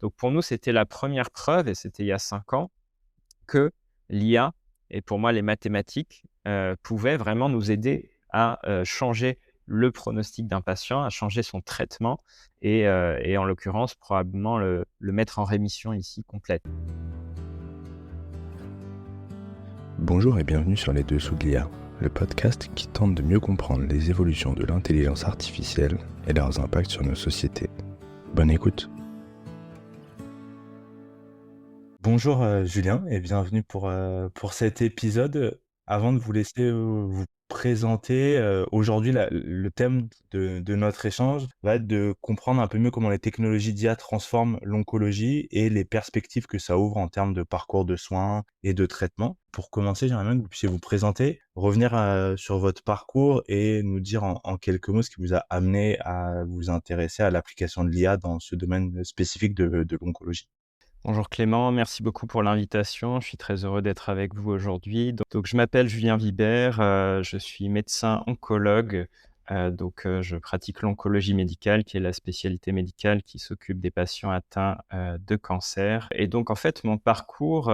Donc pour nous, c'était la première preuve et c'était il y a 5 ans que l'IA et pour moi les mathématiques, pouvaient vraiment nous aider à, changer le pronostic d'un patient, à changer son traitement et en l'occurrence probablement le mettre en rémission ici complète. Bonjour et bienvenue sur Les Dessous de l'IA, le podcast qui tente de mieux comprendre les évolutions de l'intelligence artificielle et leurs impacts sur nos sociétés. Bonne écoute. Bonjour Julien et bienvenue pour cet épisode. Avant de vous laisser vous présenter, aujourd'hui le thème de notre échange va être de comprendre un peu mieux comment les technologies d'IA transforment l'oncologie et les perspectives que ça ouvre en termes de parcours de soins et de traitement. Pour commencer, j'aimerais bien que vous puissiez vous présenter, revenir sur votre parcours et nous dire en quelques mots ce qui vous a amené à vous intéresser à l'application de l'IA dans ce domaine spécifique de l'oncologie. Bonjour Clément, merci beaucoup pour l'invitation. Je suis très heureux d'être avec vous aujourd'hui. Donc je m'appelle Julien Vibert, je suis médecin oncologue. Je pratique l'oncologie médicale, qui est la spécialité médicale qui s'occupe des patients atteints, de cancer. Et donc en fait, mon parcours,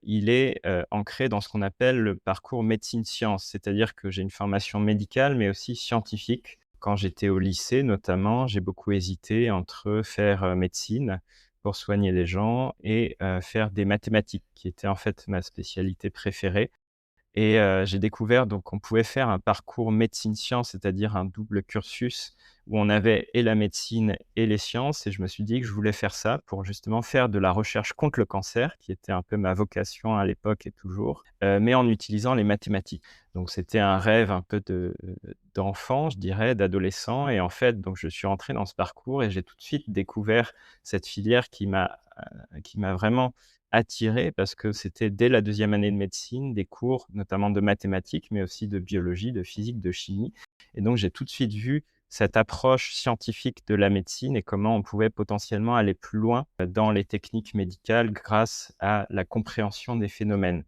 il est, ancré dans ce qu'on appelle le parcours médecine-sciences. C'est-à-dire que j'ai une formation médicale, mais aussi scientifique. Quand j'étais au lycée notamment, j'ai beaucoup hésité entre faire, médecine pour soigner les gens et faire des mathématiques qui était en fait ma spécialité préférée. Et j'ai découvert donc qu'on pouvait faire un parcours médecine-sciences, c'est-à-dire un double cursus où on avait et la médecine et les sciences et je me suis dit que je voulais faire ça pour justement faire de la recherche contre le cancer, qui était un peu ma vocation à l'époque et toujours, mais en utilisant les mathématiques. Donc c'était un rêve un peu d'enfant, je dirais, d'adolescent et en fait, donc je suis rentré dans ce parcours et j'ai tout de suite découvert cette filière qui m'a vraiment attiré parce que c'était dès la deuxième année de médecine, des cours notamment de mathématiques, mais aussi de biologie, de physique, de chimie et donc j'ai tout de suite vu cette approche scientifique de la médecine et comment on pouvait potentiellement aller plus loin dans les techniques médicales grâce à la compréhension des phénomènes.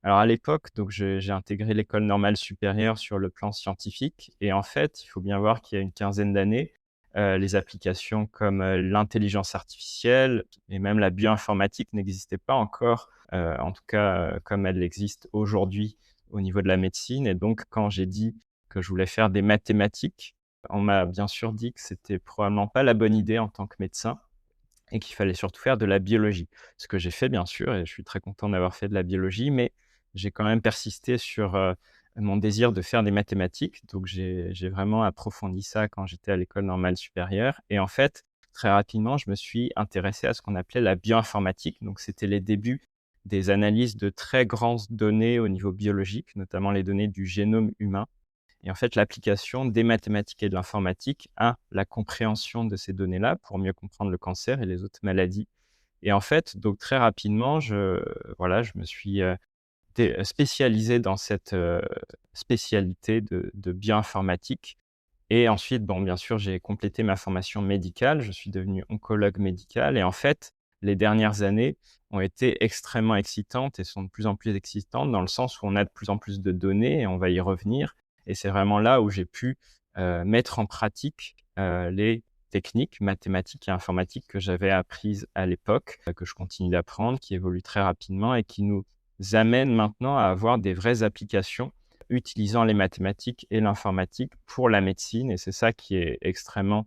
Alors à l'époque, donc j'ai intégré l'École normale supérieure sur le plan scientifique et en fait, il faut bien voir qu'il y a une quinzaine d'années, les applications comme, l'intelligence artificielle et même la bioinformatique n'existaient pas encore, en tout cas, comme elles l'existent aujourd'hui au niveau de la médecine et donc quand j'ai dit que je voulais faire des mathématiques, on m'a bien sûr dit que c'était probablement pas la bonne idée en tant que médecin et qu'il fallait surtout faire de la biologie. Ce que j'ai fait bien sûr et je suis très content d'avoir fait de la biologie, mais j'ai quand même persisté sur, mon désir de faire des mathématiques. Donc j'ai vraiment approfondi ça quand j'étais à l'école normale supérieure et en fait, très rapidement, je me suis intéressé à ce qu'on appelait la bioinformatique. Donc c'était les débuts des analyses de très grandes données au niveau biologique, notamment les données du génome humain et en fait, l'application des mathématiques et de l'informatique à la compréhension de ces données-là pour mieux comprendre le cancer et les autres maladies. Et en fait, donc très rapidement, je me suis, spécialisé dans cette, spécialité de bioinformatique et ensuite, bon, bien sûr, j'ai complété ma formation médicale. Je suis devenu oncologue médical et en fait, les dernières années ont été extrêmement excitantes et sont de plus en plus excitantes dans le sens où on a de plus en plus de données et on va y revenir et c'est vraiment là où j'ai pu, mettre en pratique, les techniques mathématiques et informatiques que j'avais apprises à l'époque, que je continue d'apprendre, qui évoluent très rapidement et qui nous amènent maintenant à avoir des vraies applications utilisant les mathématiques et l'informatique pour la médecine et c'est ça qui est extrêmement,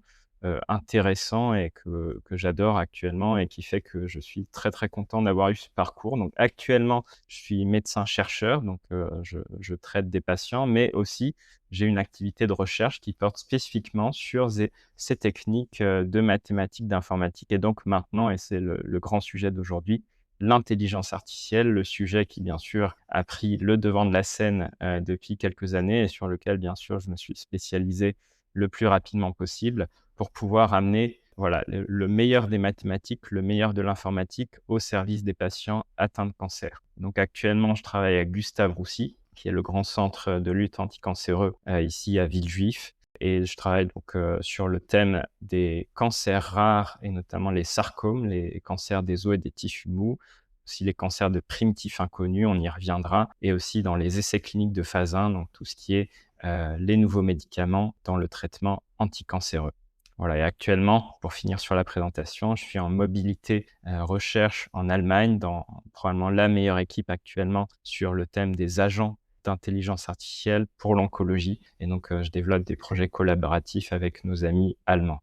intéressant et que j'adore actuellement et qui fait que je suis très, très content d'avoir eu ce parcours. Donc actuellement, je suis médecin-chercheur, donc je traite des patients, mais aussi j'ai une activité de recherche qui porte spécifiquement sur ces techniques, de mathématiques, d'informatique et donc maintenant et c'est le grand sujet d'aujourd'hui, l'intelligence artificielle, le sujet qui, bien sûr, a pris le devant de la scène, depuis quelques années et sur lequel, bien sûr, je me suis spécialisé le plus rapidement possible pour pouvoir amener, voilà, le meilleur des mathématiques, le meilleur de l'informatique au service des patients atteints de cancer. Donc actuellement, je travaille à Gustave Roussy, qui est le grand centre de lutte anticancéreux, ici à Villejuif et je travaille donc, sur le thème des cancers rares et notamment les sarcomes, les cancers des os et des tissus mous, aussi les cancers de primitifs inconnus, on y reviendra et aussi dans les essais cliniques de phase 1, donc tout ce qui est, les nouveaux médicaments dans le traitement anticancéreux. Voilà, et actuellement, pour finir sur la présentation, je suis en mobilité, recherche en Allemagne dans probablement la meilleure équipe actuellement sur le thème des agents d'intelligence artificielle pour l'oncologie et donc je développe des projets collaboratifs avec nos amis allemands.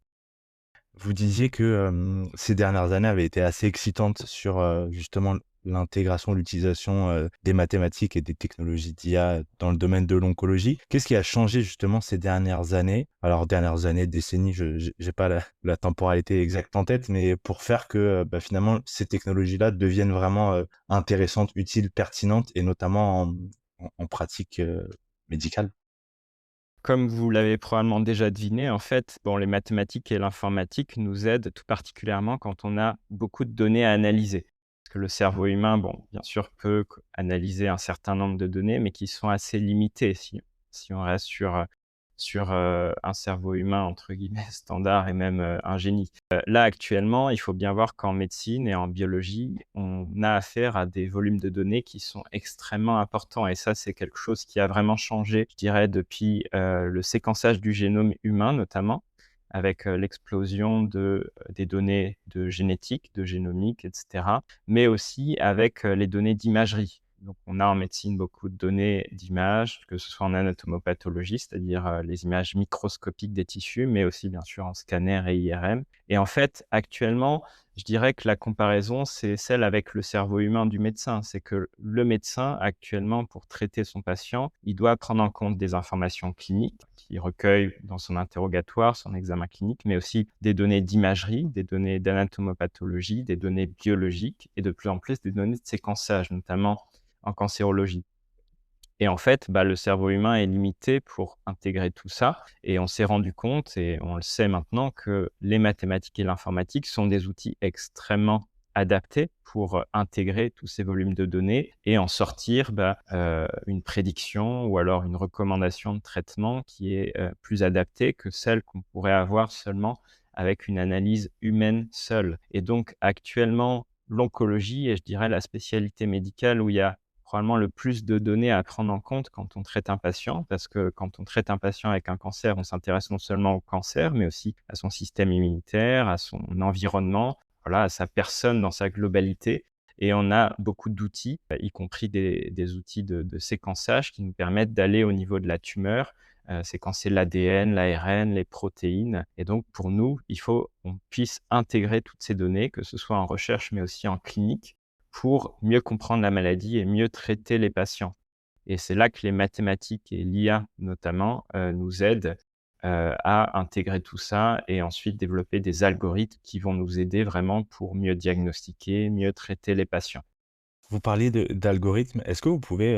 Vous disiez que, ces dernières années avaient été assez excitantes sur, justement l'intégration, l'utilisation, des mathématiques et des technologies d'IA dans le domaine de l'oncologie. Qu'est-ce qui a changé justement ces dernières années? Alors dernières années, décennies, je j'ai pas la temporalité exacte en tête, mais pour faire que, bah, finalement ces technologies-là deviennent vraiment, intéressantes, utiles, pertinentes et notamment en pratique, médicale? Comme vous l'avez probablement déjà deviné, en fait, bon, les mathématiques et l'informatique nous aident tout particulièrement quand on a beaucoup de données à analyser. Parce que le cerveau humain, bon, bien sûr, peut analyser un certain nombre de données, mais qui sont assez limitées si on reste sur un cerveau humain, entre guillemets, standard et même un génie. Là, actuellement, il faut bien voir qu'en médecine et en biologie, on a affaire à des volumes de données qui sont extrêmement importants et ça, c'est quelque chose qui a vraiment changé, je dirais, depuis, le séquençage du génome humain notamment, avec, l'explosion des données de génétique, de génomique et cetera, mais aussi avec, les données d'imagerie. Donc on a en médecine beaucoup de données d'images, que ce soit en anatomopathologie, c'est-à-dire, les images microscopiques des tissus, mais aussi bien sûr en scanner et IRM. Et en fait, actuellement, je dirais que la comparaison, c'est celle avec le cerveau humain du médecin. C'est que le médecin, actuellement, pour traiter son patient, il doit prendre en compte des informations cliniques qu'il recueille dans son interrogatoire, son examen clinique, mais aussi des données d'imagerie, des données d'anatomopathologie, des données biologiques et de plus en plus des données de séquençage, notamment en cancérologie. Et en fait, bah, le cerveau humain est limité pour intégrer tout ça et on s'est rendu compte et on le sait maintenant que les mathématiques et l'informatique sont des outils extrêmement adaptés pour, intégrer tous ces volumes de données et en sortir, bah, une prédiction ou alors une recommandation de traitement qui est, plus adaptée que celle qu'on pourrait avoir seulement avec une analyse humaine seule. Et donc actuellement, l'oncologie est, je dirais, la spécialité médicale où il y a probablement le plus de données à prendre en compte quand on traite un patient, parce que quand on traite un patient avec un cancer, on s'intéresse non seulement au cancer, mais aussi à son système immunitaire, à son environnement, voilà, à sa personne dans sa globalité. Et on a beaucoup d'outils, y compris des outils de séquençage qui nous permettent d'aller au niveau de la tumeur, séquencer l'ADN, l'ARN, les protéines. Et donc, pour nous, il faut qu'on puisse intégrer toutes ces données, que ce soit en recherche, mais aussi en clinique, pour mieux comprendre la maladie et mieux traiter les patients. Et c'est là que les mathématiques et l'IA notamment, nous aident, à intégrer tout ça et ensuite développer des algorithmes qui vont nous aider vraiment pour mieux diagnostiquer, mieux traiter les patients. Vous parliez de d'algorithmes. Est-ce que vous pouvez,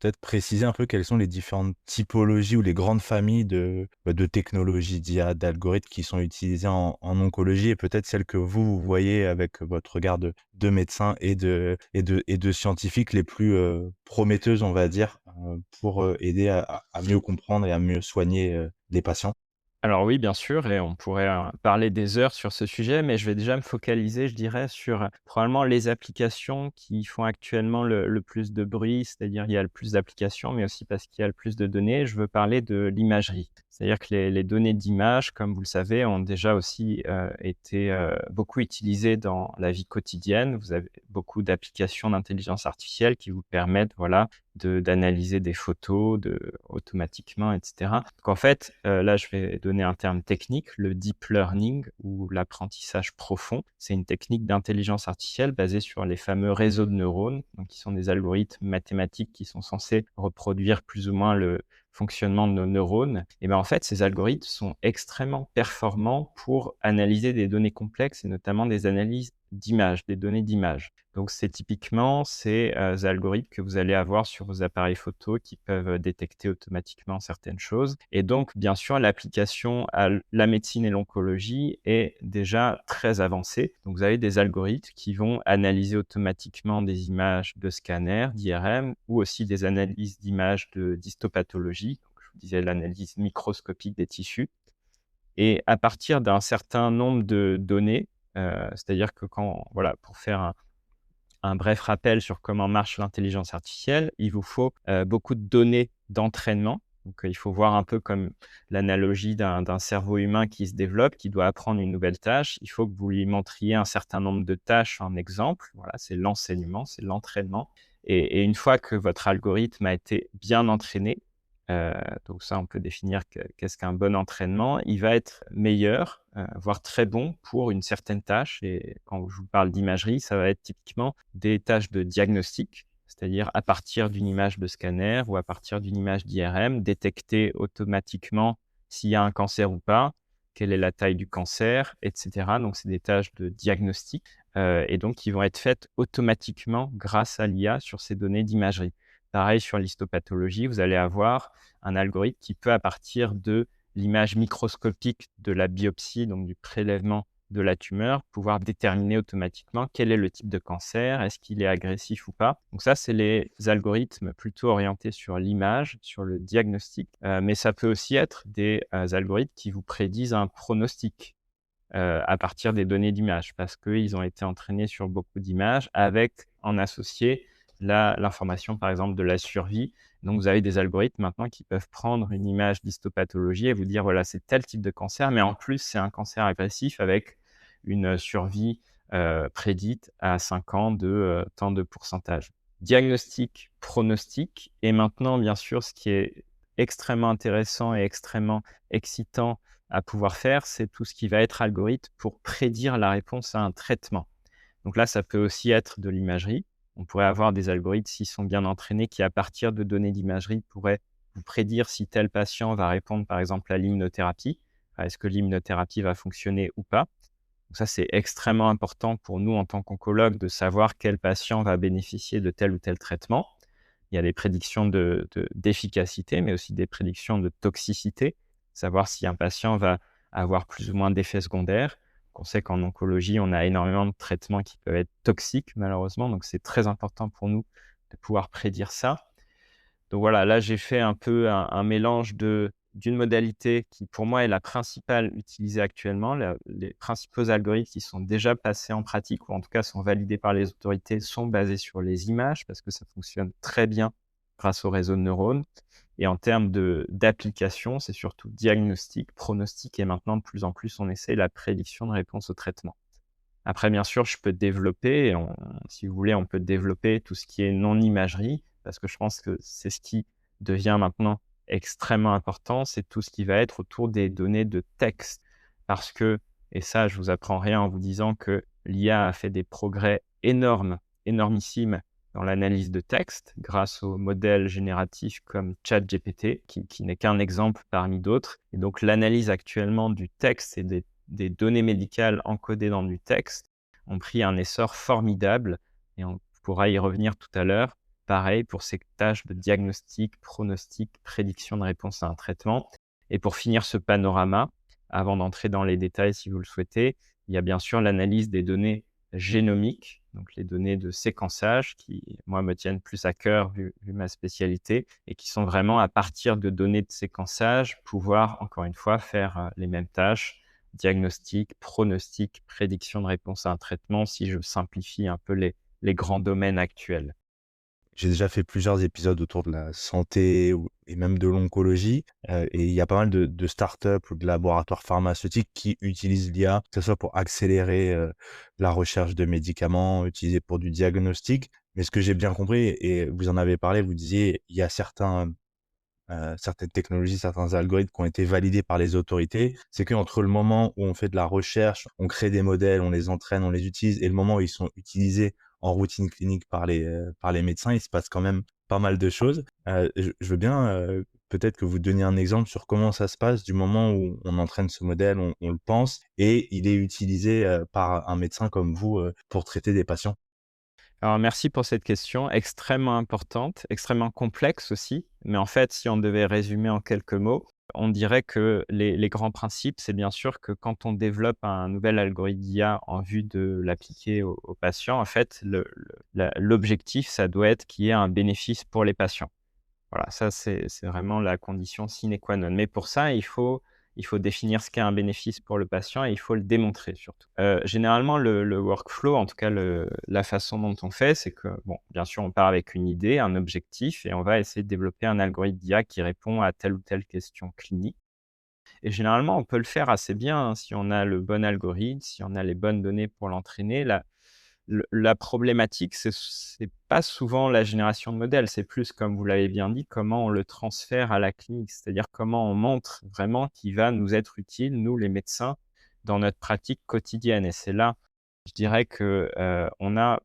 peut-être préciser un peu quelles sont les différentes typologies ou les grandes familles de, bah, de technologies d'IA, d'algorithmes qui sont utilisés en oncologie et peut-être celles que vous voyez avec votre regard de médecin et de scientifique les plus, prometteuses, on va dire, pour, aider à mieux comprendre et à mieux soigner, les patients? Alors oui, bien sûr, et on pourrait, parler des heures sur ce sujet, mais je vais déjà me focaliser, je dirais, sur, probablement les applications qui font actuellement le plus de bruit, c'est-à-dire il y a le plus d'applications, mais aussi parce qu'il y a le plus de données. Je veux parler de l'imagerie. C'est-à-dire que les données d'image, comme vous le savez, ont déjà aussi, été, beaucoup utilisées dans la vie quotidienne. Vous avez beaucoup d'applications d'intelligence artificielle qui vous permettent, voilà, d'analyser des photos automatiquement et cetera. Donc en fait, là, je vais donner un terme technique, le deep learning ou l'apprentissage profond. C'est une technique d'intelligence artificielle basée sur les fameux réseaux de neurones, donc qui sont des algorithmes mathématiques qui sont censés reproduire plus ou moins le fonctionnement de nos neurones. Et ben, en fait, ces algorithmes sont extrêmement performants pour analyser des données complexes et notamment des analyses d'images, des données d'images. Donc c'est typiquement ces, algorithmes que vous allez avoir sur vos appareils photo qui peuvent, détecter automatiquement certaines choses et donc bien sûr l'application à la médecine et l'oncologie est déjà très avancée. Donc vous avez des algorithmes qui vont analyser automatiquement des images de scanner, d'IRM ou aussi des analyses d'images d'histopathologie. Donc je vous disais l'analyse microscopique des tissus et à partir d'un certain nombre de données, c'est-à-dire que quand voilà, pour faire un bref rappel sur comment marche l'intelligence artificielle, il vous faut, beaucoup de données d'entraînement. Donc, il faut voir un peu comme l'analogie d'un cerveau humain qui se développe, qui doit apprendre une nouvelle tâche. Il faut que vous lui montriez un certain nombre de tâches en exemple. Voilà, c'est l'enseignement, c'est l'entraînement. Et une fois que votre algorithme a été bien entraîné, heu, donc ça, on peut définir qu'est-ce qu'un bon entraînement, il va être meilleur, voire très bon pour une certaine tâche. Et quand je vous parle d'imagerie, ça va être typiquement des tâches de diagnostic, c'est-à-dire à partir d'une image de scanner ou à partir d'une image d'IRM, détecter automatiquement s'il y a un cancer ou pas, quelle est la taille du cancer, et cetera. Donc c'est des tâches de diagnostic, et donc qui vont être faites automatiquement grâce à l'IA sur ces données d'imagerie. Pareil sur l'histopathologie, vous allez avoir un algorithme qui peut, à partir de l'image microscopique de la biopsie, donc du prélèvement de la tumeur, pouvoir déterminer automatiquement quel est le type de cancer, est-ce qu'il est agressif ou pas. Donc ça, c'est les algorithmes plutôt orientés sur l'image, sur le diagnostic, mais ça peut aussi être des algorithmes qui vous prédisent un pronostic à partir des données d'image, parce qu'ils ont été entraînés sur beaucoup d'images avec en associé l'information, par exemple, de la survie. Donc, vous avez des algorithmes maintenant qui peuvent prendre une image d'histopathologie et vous dire, voilà, c'est tel type de cancer, mais en plus, c'est un cancer agressif avec une survie prédite à 5 ans de tant de pourcentage. Diagnostic, pronostic, et maintenant, bien sûr, ce qui est extrêmement intéressant et extrêmement excitant à pouvoir faire, c'est tout ce qui va être algorithme pour prédire la réponse à un traitement. Donc là, ça peut aussi être de l'imagerie. On pourrait avoir des algorithmes, s'ils sont bien entraînés, qui, à partir de données d'imagerie, pourraient vous prédire si tel patient va répondre, par exemple, à l'immunothérapie. Est-ce que l'immunothérapie va fonctionner ou pas? Donc ça, c'est extrêmement important pour nous en tant qu'oncologue de savoir quel patient va bénéficier de tel ou tel traitement. Il y a des prédictions d'efficacité, mais aussi des prédictions de toxicité, savoir si un patient va avoir plus ou moins d'effets secondaires. On sait qu'en oncologie, on a énormément de traitements qui peuvent être toxiques, malheureusement, donc c'est très important pour nous de pouvoir prédire ça. Donc voilà, là, j'ai fait un peu un mélange d'une modalité qui, pour moi, est la principale utilisée actuellement. Les principaux algorithmes qui sont déjà passés en pratique, ou en tout cas sont validés par les autorités, sont basés sur les images parce que ça fonctionne très bien grâce au réseau de neurones. Et en termes d'application, c'est surtout diagnostic, pronostic, et maintenant, de plus en plus, on essaie la prédiction de réponse au traitement. Après, bien sûr, je peux développer, si vous voulez, on peut développer tout ce qui est non-imagerie, parce que je pense que c'est ce qui devient maintenant extrêmement important, c'est tout ce qui va être autour des données de texte. Parce que, et ça, je vous apprends rien en vous disant que l'IA a fait des progrès énormes, énormissimes dans l'analyse de texte, grâce aux modèles génératifs comme ChatGPT, qui n'est qu'un exemple parmi d'autres. Et donc, l'analyse actuellement du texte et des données médicales encodées dans du texte ont pris un essor formidable, et on pourra y revenir tout à l'heure. Pareil pour ces tâches de diagnostic, pronostic, prédiction de réponse à un traitement. Et pour finir ce panorama, avant d'entrer dans les détails si vous le souhaitez, il y a bien sûr l'analyse des données génomiques, donc les données de séquençage qui, moi, me tiennent plus à cœur vu ma spécialité, et qui sont vraiment, à partir de données de séquençage, pouvoir, encore une fois, faire les mêmes tâches: diagnostic, pronostic, prédiction de réponse à un traitement, si je simplifie un peu les grands domaines actuels. J'ai déjà fait plusieurs épisodes autour de la santé et même de l'oncologie, et il y a pas mal de startups ou de laboratoires pharmaceutiques qui utilisent l'IA, que ce soit pour accélérer, la recherche de médicaments, utilisés pour du diagnostic. Mais ce que j'ai bien compris et vous en avez parlé, vous disiez, il y a certaines technologies, certains algorithmes qui ont été validés par les autorités. C'est qu'entre le moment où on fait de la recherche, on crée des modèles, on les entraîne, on les utilise, et le moment où ils sont utilisés en routine clinique par les médecins, il se passe quand même pas mal de choses. Je veux bien, peut-être que vous donniez un exemple sur comment ça se passe du moment où on entraîne ce modèle, on le pense et il est utilisé, par un médecin comme vous, pour traiter des patients. Alors, merci pour cette question extrêmement importante, extrêmement complexe aussi. Mais en fait, si on devait résumer en quelques mots, on dirait que les grands principes, c'est bien sûr que quand on développe un nouvel algorithme d'IA en vue de l'appliquer aux patients, en fait, l'objectif, ça doit être qu'il y ait un bénéfice pour les patients. Voilà, ça, c'est vraiment la condition sine qua non. Mais pour ça, il faut il faut définir ce qu'est un bénéfice pour le patient et il faut le démontrer surtout. Généralement le workflow, en tout cas la façon dont on fait, c'est que bon, bien sûr, on part avec une idée, un objectif et on va essayer de développer un algorithme d'IA qui répond à telle ou telle question clinique et généralement, on peut le faire assez bien, hein, si on a le bon algorithme, si on a les bonnes données pour l'entraîner. La problématique, c'est pas souvent la génération de modèles, c'est plus, comme vous l'avez bien dit, comment on le transfère à la clinique. C'est-à-dire comment on montre vraiment qu'il va nous être utile, nous les médecins, dans notre pratique quotidienne et c'est là, je dirais que, on a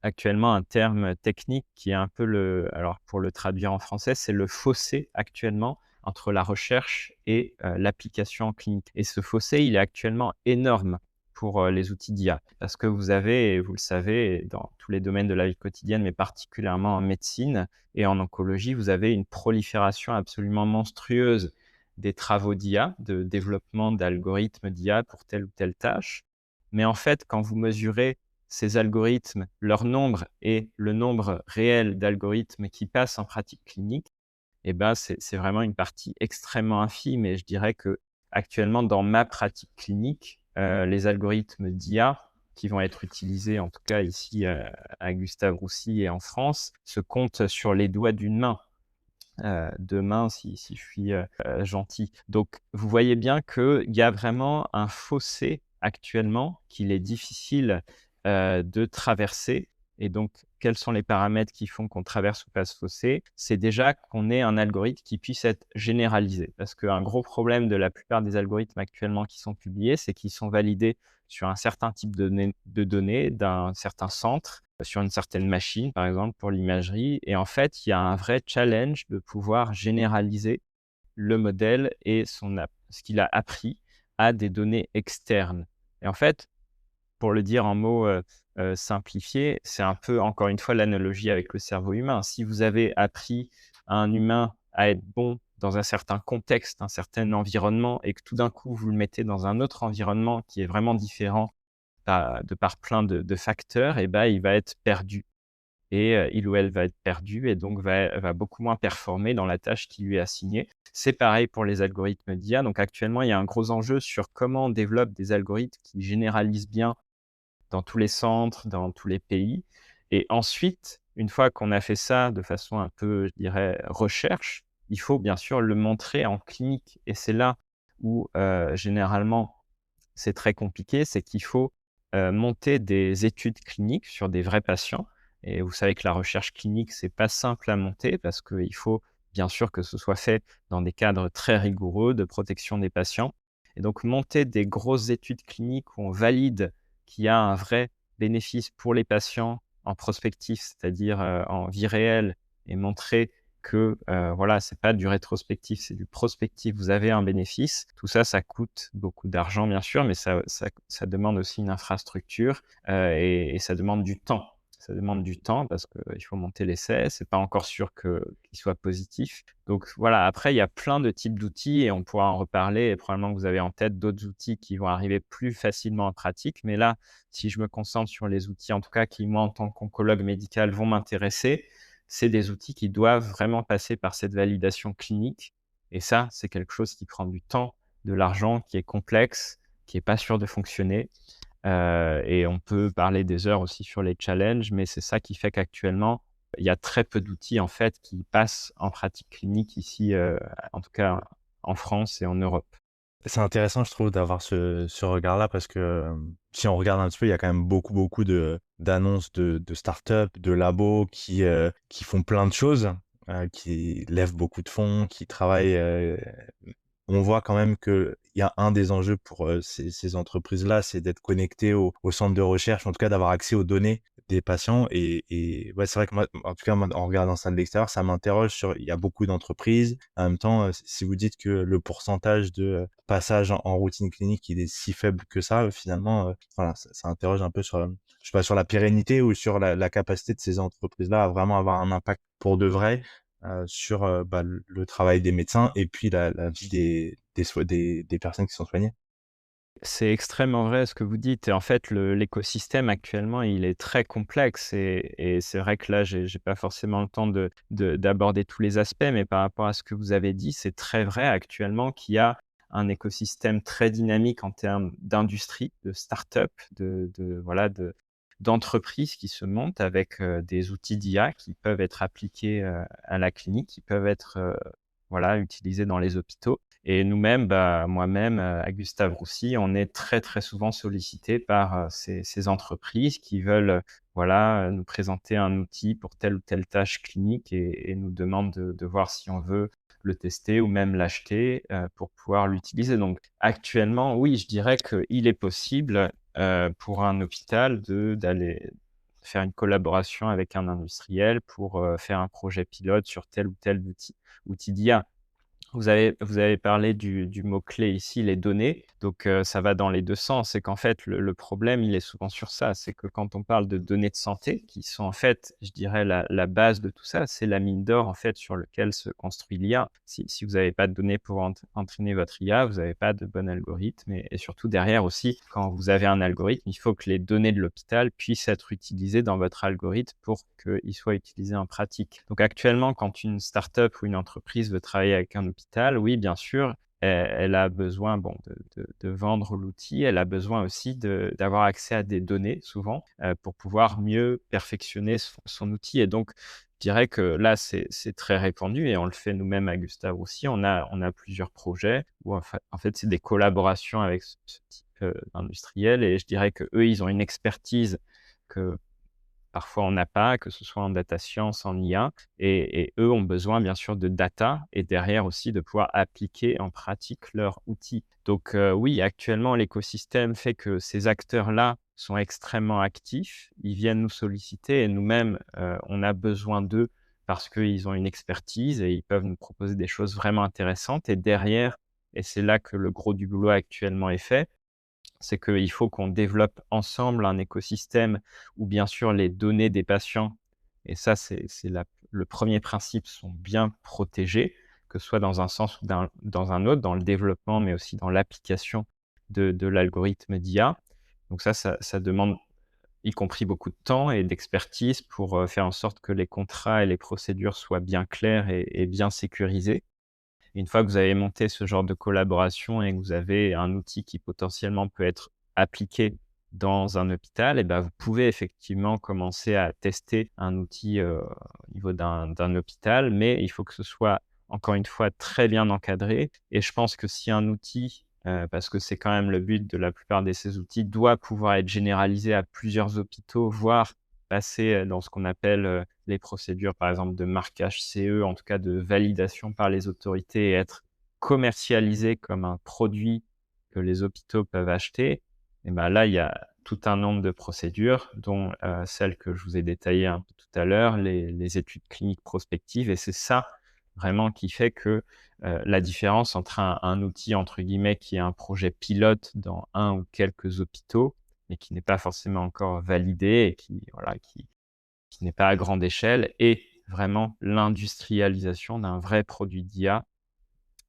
actuellement un terme technique qui est un peu alors pour le traduire en français, c'est le fossé actuellement entre la recherche et l'application en clinique. Et ce fossé, il est actuellement énorme pour les outils d'IA. Parce que vous avez, et vous le savez, dans tous les domaines de la vie quotidienne, mais particulièrement en médecine et en oncologie, vous avez une prolifération absolument monstrueuse des travaux d'IA, de développement d'algorithmes d'IA pour telle ou telle tâche. Mais en fait, quand vous mesurez ces algorithmes, leur nombre et le nombre réel d'algorithmes qui passent en pratique clinique, eh ben, c'est vraiment une partie extrêmement infime et je dirais que actuellement dans ma pratique clinique, les algorithmes d'IA qui vont être utilisés, en tout cas ici, à Gustave Roussy et en France, se comptent sur les doigts d'une main, 2 mains si je suis, gentil. Donc vous voyez bien qu'il y a vraiment un fossé actuellement qu'il est difficile, de traverser et donc quels sont les paramètres qui font qu'on traverse ou pas ce fossé? C'est déjà qu'on ait un algorithme qui puisse être généralisé. Parce qu'un gros problème de la plupart des algorithmes actuellement qui sont publiés, c'est qu'ils sont validés sur un certain type de données d'un certain centre, sur une certaine machine, par exemple, pour l'imagerie. Et en fait, il y a un vrai challenge de pouvoir généraliser le modèle et ce qu'il a appris à des données externes. Et en fait, pour le dire en mots, simplifiés, c'est un peu, encore une fois, l'analogie avec le cerveau humain. Si vous avez appris à un humain à être bon dans un certain contexte, un certain environnement et que tout d'un coup, vous le mettez dans un autre environnement qui est vraiment différent de par plein de facteurs et ben, il va être perdu et il ou elle va être perdu et donc va beaucoup moins performer dans la tâche qui lui est assignée. C'est pareil pour les algorithmes d'IA. Donc actuellement, il y a un gros enjeu sur comment on développe des algorithmes qui généralisent bien dans tous les centres, dans tous les pays et ensuite, une fois qu'on a fait ça de façon un peu, je dirais, recherche, il faut bien sûr le montrer en clinique et c'est là où, généralement, c'est très compliqué, c'est qu'il faut, monter des études cliniques sur des vrais patients et vous savez que la recherche clinique, c'est pas simple à monter parce qu'il faut bien sûr que ce soit fait dans des cadres très rigoureux de protection des patients et donc monter des grosses études cliniques où on valide qu'il y a un vrai bénéfice pour les patients en prospectif, c'est-à-dire, en vie réelle et montrer que, voilà, c'est pas du rétrospectif, c'est du prospectif. Vous avez un bénéfice. Tout ça, ça coûte beaucoup d'argent, bien sûr, mais ça demande aussi une infrastructure, et ça demande du temps. Ça demande du temps parce qu'il faut monter l'essai. C'est pas encore sûr qu'il soit positif. Donc voilà, après, il y a plein de types d'outils et on pourra en reparler et probablement que vous avez en tête d'autres outils qui vont arriver plus facilement en pratique. Mais là, si je me concentre sur les outils, en tout cas, qui, moi, en tant qu'oncologue médical, vont m'intéresser, c'est des outils qui doivent vraiment passer par cette validation clinique et ça, c'est quelque chose qui prend du temps, de l'argent, qui est complexe, qui est pas sûr de fonctionner, et on peut parler des heures aussi sur les challenges, mais c'est ça qui fait qu'actuellement, il y a très peu d'outils, en fait, qui passent en pratique clinique ici, en tout cas en France et en Europe. C'est intéressant, je trouve, d'avoir ce regard-là parce que, si on regarde un petit peu, il y a quand même beaucoup d'annonces de start-up, de labos qui font plein de choses, qui lèvent beaucoup de fonds, qui travaillent, on voit quand même qu'il y a un des enjeux pour, ces entreprises-là, c'est d'être connecté au centre de recherche, en tout cas d'avoir accès aux données des patients et ouais, c'est vrai que moi, en tout cas, moi, en regardant ça de l'extérieur, ça m'interroge sur il y a beaucoup d'entreprises. En même temps, si vous dites que le pourcentage de, passage en routine clinique, il est si faible que ça, finalement, voilà, ça interroge un peu sur, je sais pas, sur la pérennité ou sur la capacité de ces entreprises-là à vraiment avoir un impact pour de vrai sur, bah, le travail des médecins et puis la vie des personnes qui sont soignées. C'est extrêmement vrai ce que vous dites et en fait l'écosystème actuellement il est très complexe et c'est vrai que là j'ai pas forcément le temps d'aborder tous les aspects mais par rapport à ce que vous avez dit, c'est très vrai actuellement qu'il y a un écosystème très dynamique en termes d'industrie, de start-up, voilà, d'entreprises qui se montent avec, des outils d'IA qui peuvent être appliqués, à la clinique, qui peuvent être, voilà, utilisés dans les hôpitaux. Et nous-mêmes, moi-même, à Gustave Roussy, on est très, très souvent sollicités par, ces entreprises qui veulent, voilà, nous présenter un outil pour telle ou telle tâche clinique et nous demandent de voir si on veut le tester ou même l'acheter, pour pouvoir l'utiliser. Donc actuellement, oui, je dirais qu'il est possible, pour un hôpital d'aller faire une collaboration avec un industriel pour, faire un projet pilote sur tel ou tel outil d'IA. Vous avez parlé du mot-clé ici, les données, donc ça va dans les 2 sens. C'est qu'en fait, le problème, il est souvent sur ça. C'est que quand on parle de données de santé, qui sont en fait, je dirais la base de tout ça, c'est la mine d'or, en fait, sur lequel se construit l'IA. Si vous n'avez pas de données pour entraîner votre IA, vous n'avez pas de bon algorithme et surtout derrière aussi, quand vous avez un algorithme, il faut que les données de l'hôpital puissent être utilisées dans votre algorithme pour qu'il soit utilisé en pratique. Donc actuellement, quand une start-up ou une entreprise veut travailler avec un hôpital, oui, bien sûr, elle a besoin, bon, de vendre l'outil. Elle a besoin aussi d'avoir accès à des données souvent, pour pouvoir mieux perfectionner son outil. Et donc, je dirais que là, c'est très répandu et on le fait nous-mêmes à Gustave aussi. On a plusieurs projets où en fait, c'est des collaborations avec ce type, d'industriels et je dirais qu'eux, ils ont une expertise que parfois on n'a pas, que ce soit en data science, en IA et eux ont besoin bien sûr de data et derrière aussi de pouvoir appliquer en pratique leur outil. Donc oui, actuellement l'écosystème fait que ces acteurs-là sont extrêmement actifs. Ils viennent nous solliciter et nous-mêmes, on a besoin d'eux parce qu'ils ont une expertise et ils peuvent nous proposer des choses vraiment intéressantes et derrière et c'est là que le gros du boulot actuellement est fait, c'est qu'il faut qu'on développe ensemble un écosystème où bien sûr les données des patients et ça c'est le premier principe sont bien protégées, que ce soit dans un sens ou dans un autre, dans le développement, mais aussi dans l'application de l'algorithme d'IA. Donc ça demande y compris beaucoup de temps et d'expertise pour, faire en sorte que les contrats et les procédures soient bien clairs et bien sécurisés. Une fois que vous avez monté ce genre de collaboration et que vous avez un outil qui potentiellement peut être appliqué dans un hôpital et ben, vous pouvez effectivement commencer à tester un outil, au niveau d'un hôpital, mais il faut que ce soit encore une fois très bien encadré et je pense que si un outil, parce que c'est quand même le but de la plupart de ces outils, doit pouvoir être généralisé à plusieurs hôpitaux, voire passer, dans ce qu'on appelle, les procédures, par exemple, de marquage CE, en tout cas de validation par les autorités et être commercialisé comme un produit que les hôpitaux peuvent acheter et ben, là, il y a tout un nombre de procédures dont, celles que je vous ai détaillées un peu tout à l'heure, les études cliniques prospectives et c'est ça vraiment qui fait que, la différence entre un outil entre guillemets qui est un projet pilote dans un ou quelques hôpitaux mais qui n'est pas forcément encore validé et qui voilà, qui n'est pas à grande échelle et vraiment l'industrialisation d'un vrai produit d'IA.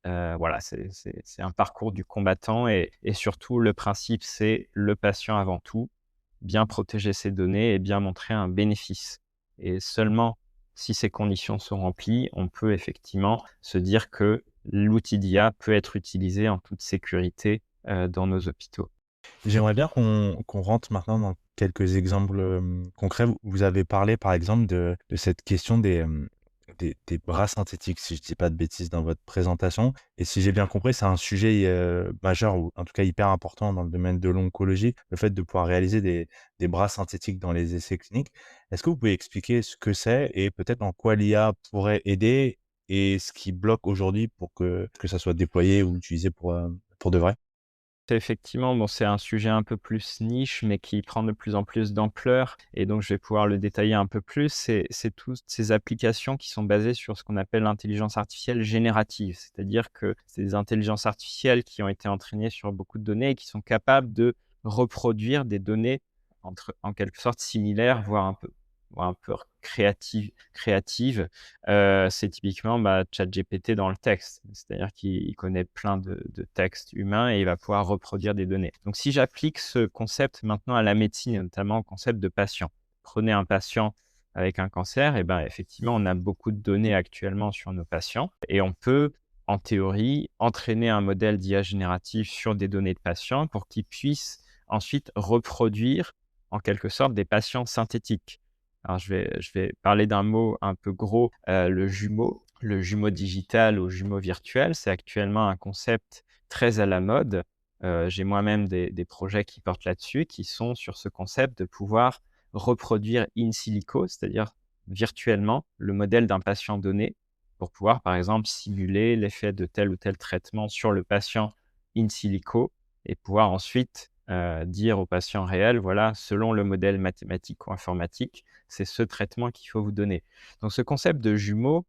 Voilà, c'est un parcours du combattant et surtout le principe, c'est le patient avant tout, bien protéger ses données et bien montrer un bénéfice et seulement si ces conditions sont remplies, on peut effectivement se dire que l'outil d'IA peut être utilisé en toute sécurité, dans nos hôpitaux. J'aimerais bien qu'on rentre maintenant dans quelques exemples, concrets. Vous avez parlé, par exemple, de cette question des bras synthétiques, si je dis pas de bêtises, dans votre présentation et si j'ai bien compris, c'est un sujet, majeur ou en tout cas hyper important dans le domaine de l'oncologie, le fait de pouvoir réaliser des bras synthétiques dans les essais cliniques. Est-ce que vous pouvez expliquer ce que c'est et peut-être en quoi l'IA pourrait aider et ce qui bloque aujourd'hui pour que ça soit déployé ou utilisé pour de vrai? Effectivement, bon, c'est un sujet un peu plus niche, mais qui prend de plus en plus d'ampleur et donc je vais pouvoir le détailler un peu plus. C'est toutes ces applications qui sont basées sur ce qu'on appelle l'intelligence artificielle générative. C'est-à-dire que c'est des intelligences artificielles qui ont été entraînées sur beaucoup de données et qui sont capables de reproduire des données en quelque sorte similaires, voire un peu créatives. C'est typiquement, ChatGPT dans le texte. C'est-à-dire qu'il connaît plein de textes humains et il va pouvoir reproduire des données. Donc si j'applique ce concept maintenant à la médecine, et notamment au concept de patient. Prenez un patient avec un cancer et ben, effectivement, on a beaucoup de données actuellement sur nos patients et on peut en théorie, entraîner un modèle d'IA générative sur des données de patients pour qu'il puisse ensuite reproduire, en quelque sorte, des patients synthétiques. Alors je vais parler d'un mot un peu gros, le jumeau. Le jumeau digital ou jumeau virtuel, c'est actuellement un concept très à la mode. J'ai moi-même des projets qui portent là-dessus, qui sont sur ce concept de pouvoir reproduire in silico, c'est-à-dire virtuellement, le modèle d'un patient donné pour pouvoir, par exemple, simuler l'effet de tel ou tel traitement sur le patient in silico et pouvoir ensuite, dire au patient réel: «Voilà, selon le modèle mathématique ou informatique, c'est ce traitement qu'il faut vous donner». Donc ce concept de jumeau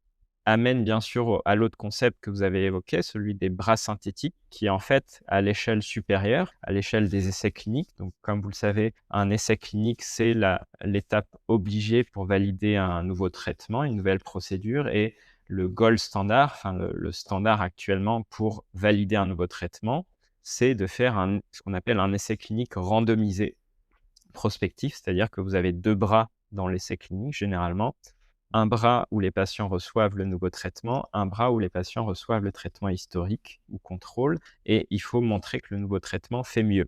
amène bien sûr à l'autre concept que vous avez évoqué, celui des bras synthétiques, qui est en fait à l'échelle supérieure, à l'échelle des essais cliniques. Donc comme vous le savez, un essai clinique, c'est l'étape obligée pour valider un nouveau traitement, une nouvelle procédure et le gold standard, enfin le standard actuellement pour valider un nouveau traitement, c'est de faire ce qu'on appelle un essai clinique randomisé prospectif, c'est-à-dire que vous avez 2 bras dans l'essai clinique généralement, un bras où les patients reçoivent le nouveau traitement, un bras où les patients reçoivent le traitement historique ou contrôle et il faut montrer que le nouveau traitement fait mieux.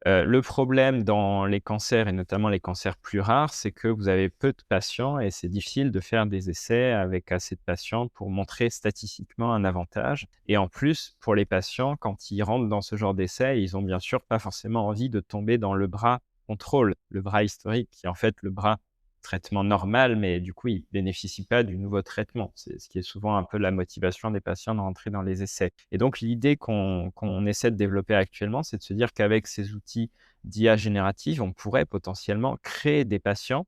Le problème dans les cancers et notamment les cancers plus rares, c'est que vous avez peu de patients et c'est difficile de faire des essais avec assez de patients pour montrer statistiquement un avantage et en plus, pour les patients, quand ils rentrent dans ce genre d'essai, ils ont bien sûr pas forcément envie de tomber dans le bras contrôle, le bras historique qui est en fait le bras traitement normal, mais du coup, ils bénéficient pas du nouveau traitement. C'est ce qui est souvent un peu la motivation des patients de rentrer dans les essais. Et donc l'idée qu'on essaie de développer actuellement, c'est de se dire qu'avec ces outils d'IA générative, on pourrait potentiellement créer des patients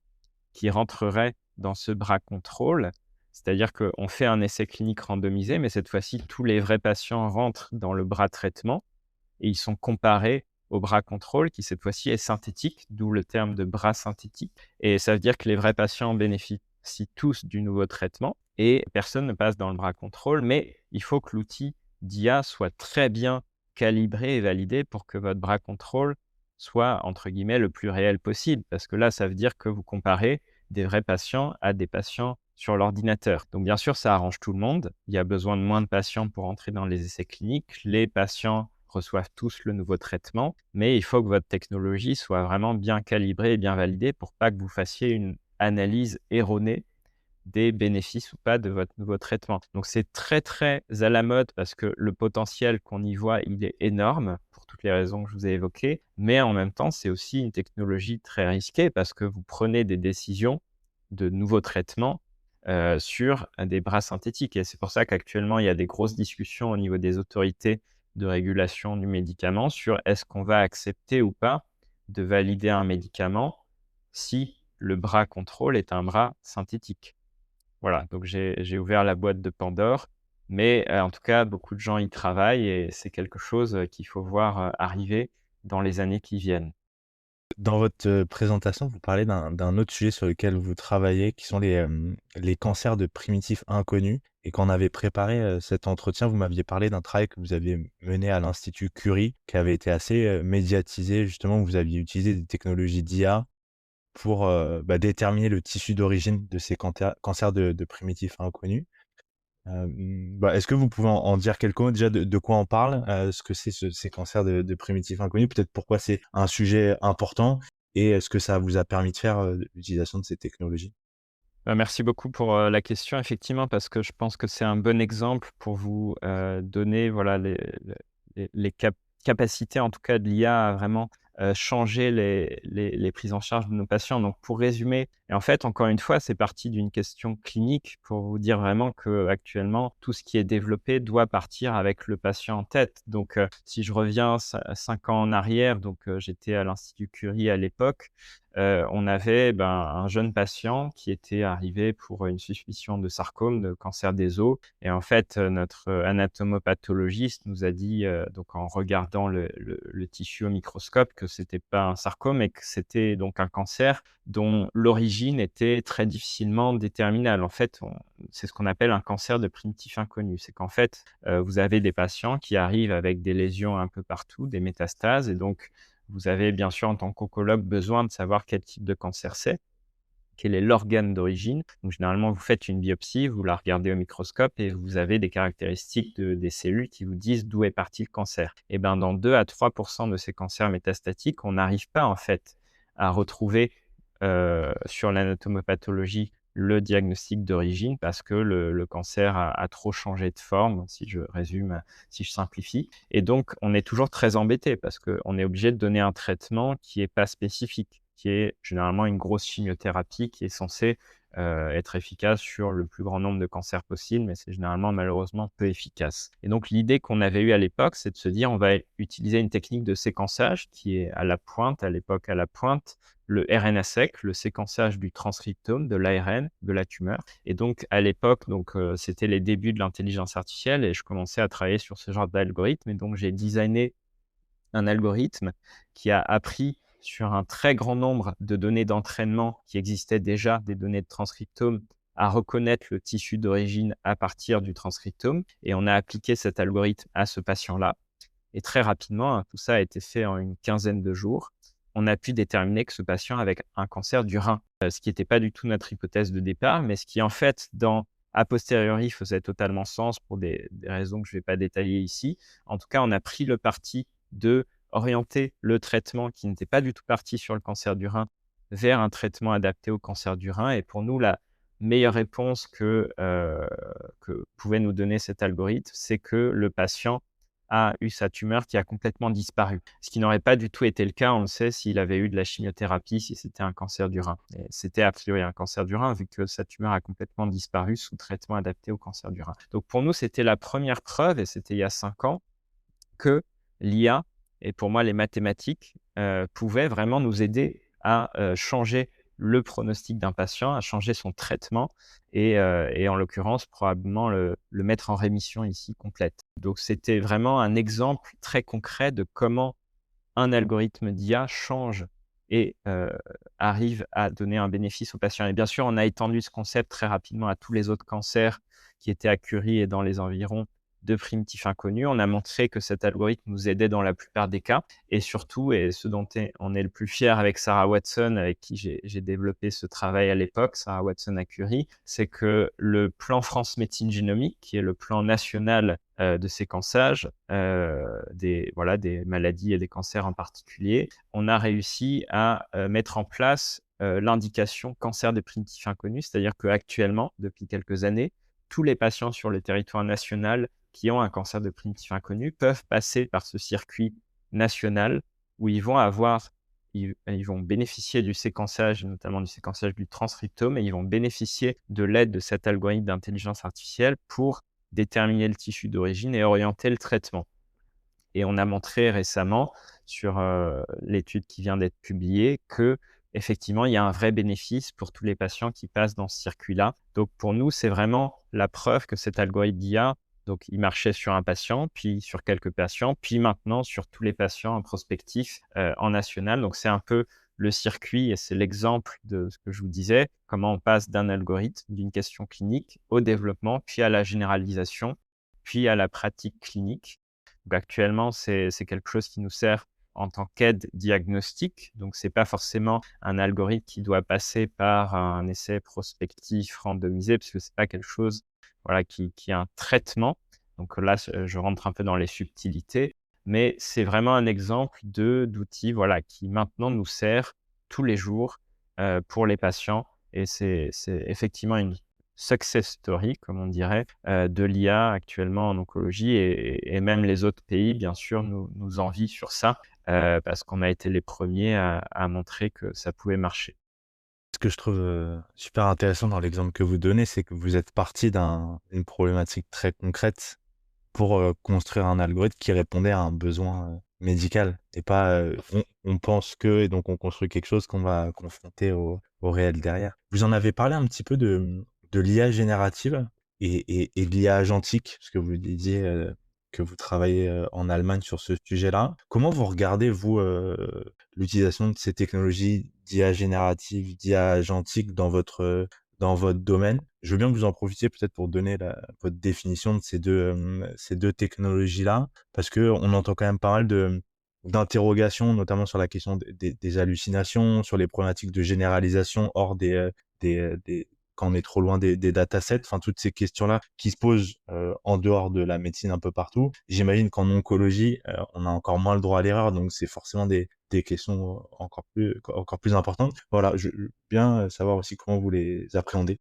qui rentreraient dans ce bras contrôle. C'est-à-dire qu'on fait un essai clinique randomisé, mais cette fois-ci, tous les vrais patients rentrent dans le bras traitement et ils sont comparés au bras contrôle qui cette fois-ci est synthétique, d'où le terme de bras synthétique. Et ça veut dire que les vrais patients bénéficient tous du nouveau traitement et personne ne passe dans le bras contrôle, mais il faut que l'outil d'IA soit très bien calibré et validé pour que votre bras contrôle soit entre guillemets le plus réel possible. Parce que là, ça veut dire que vous comparez des vrais patients à des patients sur l'ordinateur. Donc bien sûr, ça arrange tout le monde. Il y a besoin de moins de patients pour entrer dans les essais cliniques. Les patients reçoivent tous le nouveau traitement, mais il faut que votre technologie soit vraiment bien calibrée et bien validée pour pas que vous fassiez une analyse erronée des bénéfices ou pas de votre nouveau traitement. Donc c'est très, très à la mode parce que le potentiel qu'on y voit, il est énorme pour toutes les raisons que je vous ai évoquées, mais en même temps, c'est aussi une technologie très risquée parce que vous prenez des décisions de nouveaux traitements, sur des bras synthétiques et c'est pour ça qu'actuellement, il y a des grosses discussions au niveau des autorités de régulation du médicament sur est-ce qu'on va accepter ou pas de valider un médicament si le bras contrôle est un bras synthétique. Voilà, donc j'ai ouvert la boîte de Pandore, mais en tout cas, beaucoup de gens y travaillent et c'est quelque chose, qu'il faut voir, arriver dans les années qui viennent. Dans votre, présentation, vous parlez d'un autre sujet sur lequel vous travaillez, qui sont les cancers de primitifs inconnus et quand on avait préparé, cet entretien, vous m'aviez parlé d'un travail que vous aviez mené à l'Institut Curie, qui avait été assez, médiatisé, justement, où vous aviez utilisé des technologies d'IA pour, déterminer le tissu d'origine de ces cancers de primitifs inconnus. Est-ce que vous pouvez en dire quelques mots déjà de quoi on parle? Ce que c'est ces cancers de primitifs inconnus? Peut-être pourquoi c'est un sujet important et ce que ça vous a permis de faire, l'utilisation de ces technologies? Merci beaucoup pour, la question effectivement parce que je pense que c'est un bon exemple pour vous, donner voilà les capacités en tout cas de l'IA à vraiment, changer les prises en charge de nos patients. Donc pour résumer et en fait encore une fois, c'est parti d'une question clinique pour vous dire vraiment qu'actuellement tout ce qui est développé doit partir avec le patient en tête. Donc, si je reviens 5 ans en arrière, donc, j'étais à l'Institut Curie à l'époque, on avait, un jeune patient qui était arrivé pour une suspicion de sarcome, de cancer des os et en fait, notre, anatomopathologiste nous a dit, donc en regardant le tissu au microscope que c'était pas un sarcome mais que c'était donc un cancer dont l'origine était très difficilement déterminable. En fait, c'est ce qu'on appelle un cancer de primitif inconnu. C'est qu'en fait, vous avez des patients qui arrivent avec des lésions un peu partout, des métastases et donc vous avez bien sûr en tant qu'oncologue besoin de savoir quel type de cancer c'est quel est l'organe d'origine. Donc généralement, vous faites une biopsie, vous la regardez au microscope et vous avez des caractéristiques des cellules qui vous disent d'où est parti le cancer. Et ben, dans 2 à 3 de ces cancers métastatiques, on n'arrive pas en fait à retrouver sur l'anatomopathologie le diagnostic d'origine parce que le cancer a trop changé de forme, si je résume, si je simplifie. Et donc, on est toujours très embêté parce qu'on est obligé de donner un traitement qui est pas spécifique, qui est généralement une grosse chimiothérapie qui est censée être efficace sur le plus grand nombre de cancers possible, mais c'est généralement malheureusement peu efficace. Et donc, l'idée qu'on avait eue à l'époque, c'est de se dire on va utiliser une technique de séquençage qui est à la pointe, à l'époque à la pointe, le RNA-seq, le séquençage du transcriptome, de l'ARN de la tumeur. Et donc, à l'époque, c'était les débuts de l'intelligence artificielle et je commençais à travailler sur ce genre d'algorithme. Et donc, j'ai designé un algorithme qui a appris sur un très grand nombre de données d'entraînement qui existaient déjà, des données de transcriptome, à reconnaître le tissu d'origine à partir du transcriptome. Et on a appliqué cet algorithme à ce patient-là. Et très rapidement, tout ça a été fait en une quinzaine de jours. On a pu déterminer que ce patient avait un cancer du rein, ce qui n'était pas du tout notre hypothèse de départ, mais ce qui en fait, a posteriori, faisait totalement sens pour des raisons que je ne vais pas détailler ici. En tout cas, on a pris le parti de orienter le traitement qui n'était pas du tout parti sur le cancer du rein vers un traitement adapté au cancer du rein. Et pour nous, la meilleure réponse que pouvait nous donner cet algorithme, c'est que le patient a eu sa tumeur qui a complètement disparu. Ce qui n'aurait pas du tout été le cas, on le sait, s'il avait eu de la chimiothérapie, si c'était un cancer du rein. Et c'était a priori un cancer du rein, vu que sa tumeur a complètement disparu sous traitement adapté au cancer du rein. Donc pour nous, c'était la première preuve, et c'était il y a 5 ans, que l'IA, et pour moi les mathématiques, pouvaient vraiment nous aider à changer le pronostic d'un patient, à changer son traitement et en l'occurrence probablement le mettre en rémission ici complète. Donc c'était vraiment un exemple très concret de comment un algorithme d'IA change et arrive à donner un bénéfice au patient. Et bien sûr, on a étendu ce concept très rapidement à tous les autres cancers qui étaient à Curie et dans les environs de primitifs inconnus. On a montré que cet algorithme nous aidait dans la plupart des cas. Et surtout, et ce dont on est le plus fier avec Sarah Watson, avec qui j'ai développé ce travail à l'époque, Sarah Watson à Curie, c'est que le plan France Médecine Génomique, qui est le plan national de séquençage des maladies et des cancers en particulier, on a réussi à mettre en place l'indication cancer des primitifs inconnus, c'est-à-dire qu'actuellement, depuis quelques années, tous les patients sur le territoire national qui ont un cancer de primitif inconnu peuvent passer par ce circuit national où ils vont bénéficier du séquençage, notamment du séquençage du transcriptome, et ils vont bénéficier de l'aide de cet algorithme d'intelligence artificielle pour déterminer le tissu d'origine et orienter le traitement. Et on a montré récemment sur l'étude qui vient d'être publiée que effectivement, il y a un vrai bénéfice pour tous les patients qui passent dans ce circuit-là. Donc pour nous, c'est vraiment la preuve que cet algorithme d'IA, donc il marchait sur un patient, puis sur quelques patients, puis maintenant sur tous les patients en prospectif en national. Donc c'est un peu le circuit et c'est l'exemple de ce que je vous disais, comment on passe d'un algorithme, d'une question clinique au développement, puis à la généralisation, puis à la pratique clinique. Donc actuellement, c'est quelque chose qui nous sert en tant qu'aide diagnostique. Donc, ce n'est pas forcément un algorithme qui doit passer par un essai prospectif randomisé, parce que ce n'est pas quelque chose qui est un traitement. Donc là, je rentre un peu dans les subtilités, mais c'est vraiment un exemple d'outil qui maintenant nous sert tous les jours pour les patients. Et c'est effectivement une success story, comme on dirait, de l'IA actuellement en oncologie et même les autres pays, bien sûr, nous envient sur ça parce qu'on a été les premiers à montrer que ça pouvait marcher. Ce que je trouve, super intéressant dans l'exemple que vous donnez, c'est que vous êtes parti d'une problématique très concrète pour, construire un algorithme qui répondait à un besoin, médical et pas, on pense que et donc on construit quelque chose qu'on va confronter au réel derrière. Vous en avez parlé un petit peu de l'IA générative et de l'IA agentique, parce que vous disiez, que vous travaillez, en Allemagne sur ce sujet-là. Comment vous regardez, vous, l'utilisation de ces technologies d'IA générative, d'IA agentique dans votre domaine? Je veux bien que vous en profitiez peut-être pour donner votre définition de ces 2 technologies-là, parce qu'on entend quand même pas mal d'interrogations, notamment sur la question des hallucinations, sur les problématiques de généralisation hors des quand on est trop loin des datasets, enfin toutes ces questions-là qui se posent, en dehors de la médecine un peu partout. J'imagine qu'en oncologie, on a encore moins le droit à l'erreur, donc c'est forcément des questions encore plus importantes. Voilà, je bien savoir aussi comment vous les appréhendez.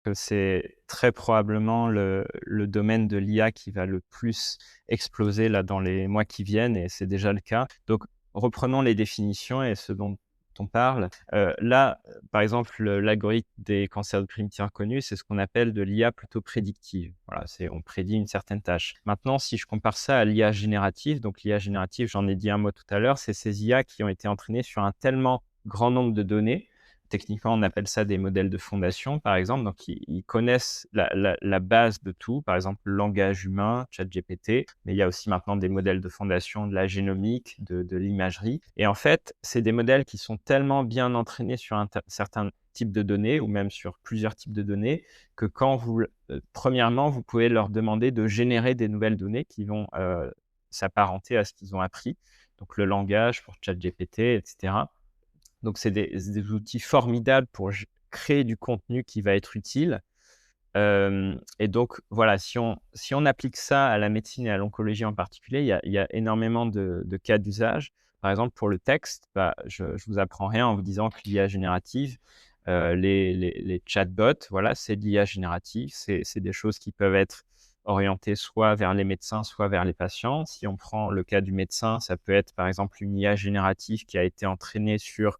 Que c'est très probablement le domaine de l'IA qui va le plus exploser là dans les mois qui viennent et c'est déjà le cas. Donc reprenons les définitions et ce dont on parle. Là, par exemple, l'algorithme des cancers de primitives inconnus, c'est ce qu'on appelle de l'IA plutôt prédictive. Voilà, c'est on prédit une certaine tâche. Maintenant, si je compare ça à l'IA générative, donc l'IA générative, j'en ai dit un mot tout à l'heure, c'est ces IA qui ont été entraînées sur un tellement grand nombre de données. Techniquement, on appelle ça des modèles de fondation, par exemple. Donc, ils connaissent la base de tout, par exemple, le langage humain, ChatGPT, mais il y a aussi maintenant des modèles de fondation de la génomique, de l'imagerie. Et en fait, c'est des modèles qui sont tellement bien entraînés sur un certain type de données ou même sur plusieurs types de données que quand premièrement, vous pouvez leur demander de générer des nouvelles données qui vont s'apparenter à ce qu'ils ont appris. Donc, le langage pour ChatGPT, etc. Donc, c'est des outils formidables pour créer du contenu qui va être utile. Et donc, voilà, si on applique ça à la médecine et à l'oncologie en particulier, il y a énormément de cas d'usage. Par exemple, pour le texte, je vous apprends rien en vous disant que l'IA générative, les chatbots, voilà, c'est de l'IA générative. C'est des choses qui peuvent être orientées soit vers les médecins, soit vers les patients. Si on prend le cas du médecin, ça peut être, par exemple, une IA générative qui a été entraînée sur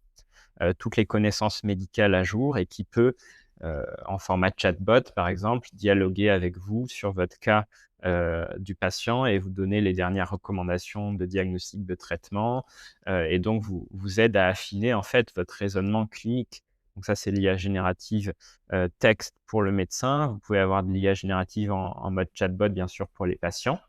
toutes les connaissances médicales à jour et qui peut, en format chatbot, par exemple, dialoguer avec vous sur votre cas du patient et vous donner les dernières recommandations de diagnostic de traitement et donc vous aide à affiner en fait votre raisonnement clinique. Donc ça, c'est l'IA générative texte pour le médecin. Vous pouvez avoir de l'IA générative en mode chatbot, bien sûr, pour les patients.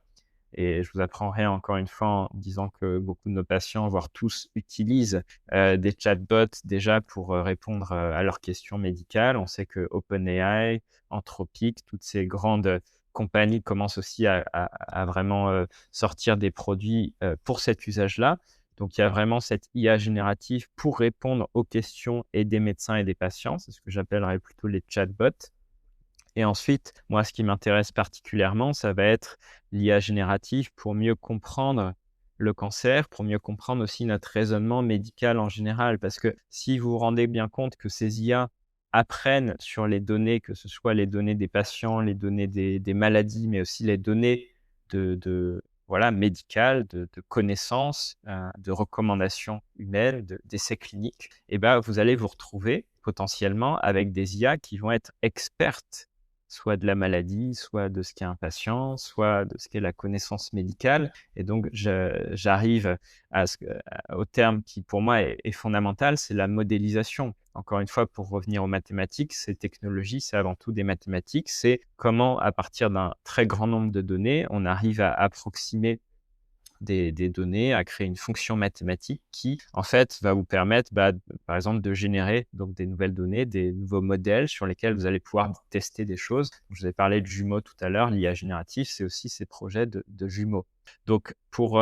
Et je vous apprends rien encore une fois en disant que beaucoup de nos patients, voire tous, utilisent des chatbots déjà pour répondre à leurs questions médicales. On sait que OpenAI, Anthropic, toutes ces grandes compagnies commencent aussi à vraiment sortir des produits pour cet usage-là. Donc, il y a vraiment cette IA générative pour répondre aux questions et des médecins et des patients. C'est ce que j'appellerais plutôt les chatbots. Et ensuite, moi, ce qui m'intéresse particulièrement, ça va être l'IA générative pour mieux comprendre le cancer, pour mieux comprendre aussi notre raisonnement médical en général. Parce que si vous vous rendez bien compte que ces IA apprennent sur les données, que ce soit les données des patients, les données des maladies, mais aussi les données voilà, médicales, de connaissances, de recommandations humaines, d'essais cliniques, et ben, vous allez vous retrouver potentiellement avec des IA qui vont être expertes soit de la maladie, soit de ce qu'est un patient, soit de ce qu'est la connaissance médicale. Et donc, j'arrive au terme qui, pour moi, est fondamental, c'est la modélisation. Encore une fois, pour revenir aux mathématiques, ces technologies, c'est avant tout des mathématiques. C'est comment, à partir d'un très grand nombre de données, on arrive à approximer des données, à créer une fonction mathématique qui, en fait, va vous permettre, par exemple, de générer donc des nouvelles données, des nouveaux modèles sur lesquels vous allez pouvoir tester des choses. Je vous ai parlé de jumeaux tout à l'heure. L'IA générative, c'est aussi ces projets de jumeaux. Donc, pour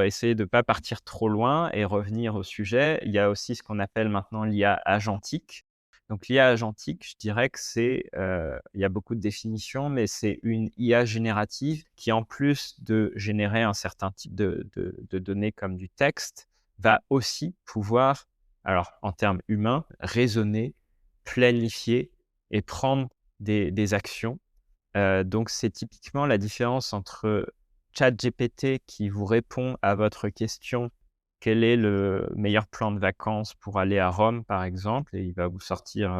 essayer de ne pas partir trop loin et revenir au sujet, il y a aussi ce qu'on appelle maintenant l'IA agentique. Donc l'IA agentique, je dirais que il y a beaucoup de définitions, mais c'est une IA générative qui, en plus de générer un certain type de données comme du texte, va aussi pouvoir, alors en termes humains, raisonner, planifier et prendre des actions. Donc c'est typiquement la différence entre ChatGPT qui vous répond à votre question: «Quel est le meilleur plan de vacances pour aller à Rome?» par exemple, et il va vous sortir,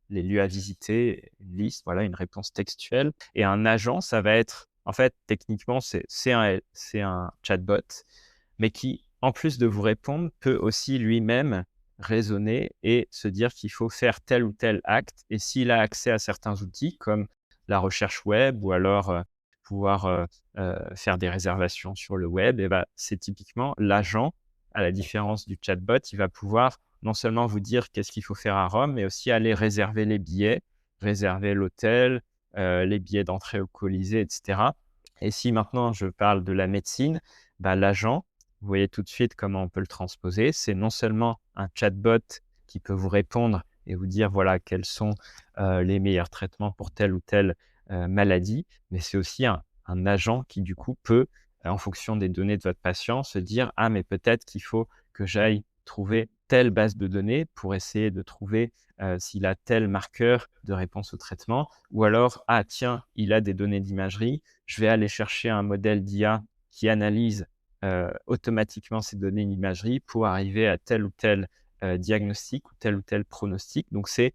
les lieux à visiter, une liste, voilà, une réponse textuelle. Et un agent, ça va être en fait, techniquement, c'est un chatbot, mais qui, en plus de vous répondre, peut aussi lui-même raisonner et se dire qu'il faut faire tel ou tel acte. Et s'il a accès à certains outils comme la recherche web ou alors pouvoir faire des réservations sur le web, et ben, c'est typiquement l'agent, à la différence du chatbot, il va pouvoir non seulement vous dire qu'est-ce qu'il faut faire à Rome, mais aussi aller réserver les billets, réserver l'hôtel, les billets d'entrée au Colisée, etc. Et si maintenant je parle de la médecine, bah, l'agent, vous voyez tout de suite comment on peut le transposer. C'est non seulement un chatbot qui peut vous répondre et vous dire voilà quels sont les meilleurs traitements pour telle ou telle maladie, mais c'est aussi un agent qui du coup peut, en fonction des données de votre patient, se dire: «Ah mais peut-être qu'il faut que j'aille trouver telle base de données pour essayer de trouver, s'il a tel marqueur de réponse au traitement» ou alors: «Ah tiens, il a des données d'imagerie, je vais aller chercher un modèle d'IA qui analyse, automatiquement ces données d'imagerie pour arriver à tel ou tel, diagnostic ou tel pronostic». Donc c'est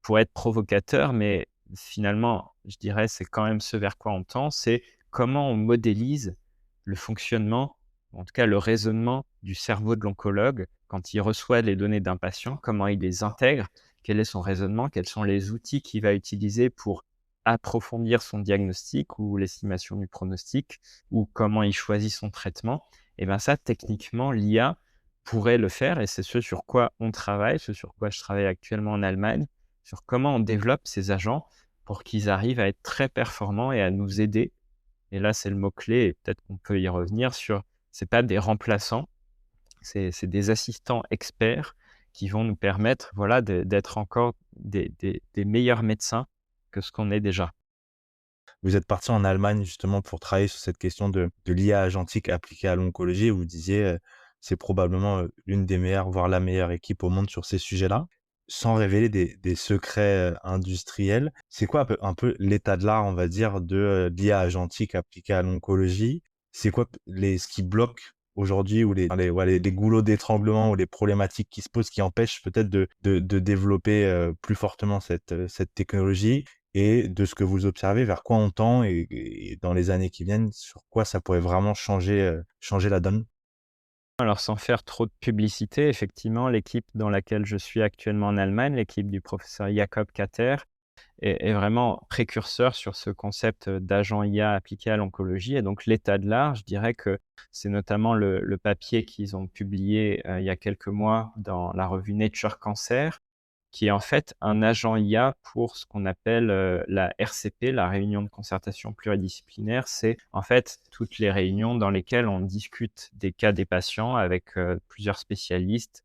pour être provocateur, mais finalement, je dirais, c'est quand même ce vers quoi on tend, c'est comment on modélise le fonctionnement, en tout cas le raisonnement du cerveau de l'oncologue quand il reçoit les données d'un patient, comment il les intègre, quel est son raisonnement, quels sont les outils qu'il va utiliser pour approfondir son diagnostic ou l'estimation du pronostic, ou comment il choisit son traitement. Et bien ça, techniquement, l'IA pourrait le faire et c'est ce sur quoi on travaille, ce sur quoi je travaille actuellement en Allemagne, sur comment on développe ces agents pour qu'ils arrivent à être très performants et à nous aider. Et là, c'est le mot-clé et peut-être qu'on peut y revenir sur c'est pas des remplaçants, c'est des assistants experts qui vont nous permettre, voilà, d'être encore des meilleurs médecins que ce qu'on est déjà. Vous êtes parti en Allemagne justement pour travailler sur cette question de l'IA agentique appliquée à l'oncologie et vous disiez, c'est probablement, l'une des meilleures, voire la meilleure équipe au monde sur ces sujets-là. Sans révéler des secrets, industriels, c'est quoi un peu l'état de l'art, on va dire, l'IA agentique appliquée à l'oncologie? C'est quoi ce qui bloque aujourd'hui ou les goulots d'étranglement ou les problématiques qui se posent qui empêchent peut-être de développer, plus fortement cette technologie? Et de ce que vous observez, vers quoi on tend et dans les années qui viennent, sur quoi ça pourrait vraiment changer la donne? Alors sans faire trop de publicité, effectivement, l'équipe dans laquelle je suis actuellement en Allemagne, l'équipe du professeur Jakob Kater, est vraiment précurseur sur ce concept, d'agent IA appliqué à l'oncologie et donc l'état de l'art, je dirais que c'est notamment le papier qu'ils ont publié, il y a quelques mois dans la revue Nature Cancer, qui est en fait un agent IA pour ce qu'on appelle, la RCP, la réunion de concertation pluridisciplinaire. C'est en fait toutes les réunions dans lesquelles on discute des cas des patients avec, plusieurs spécialistes,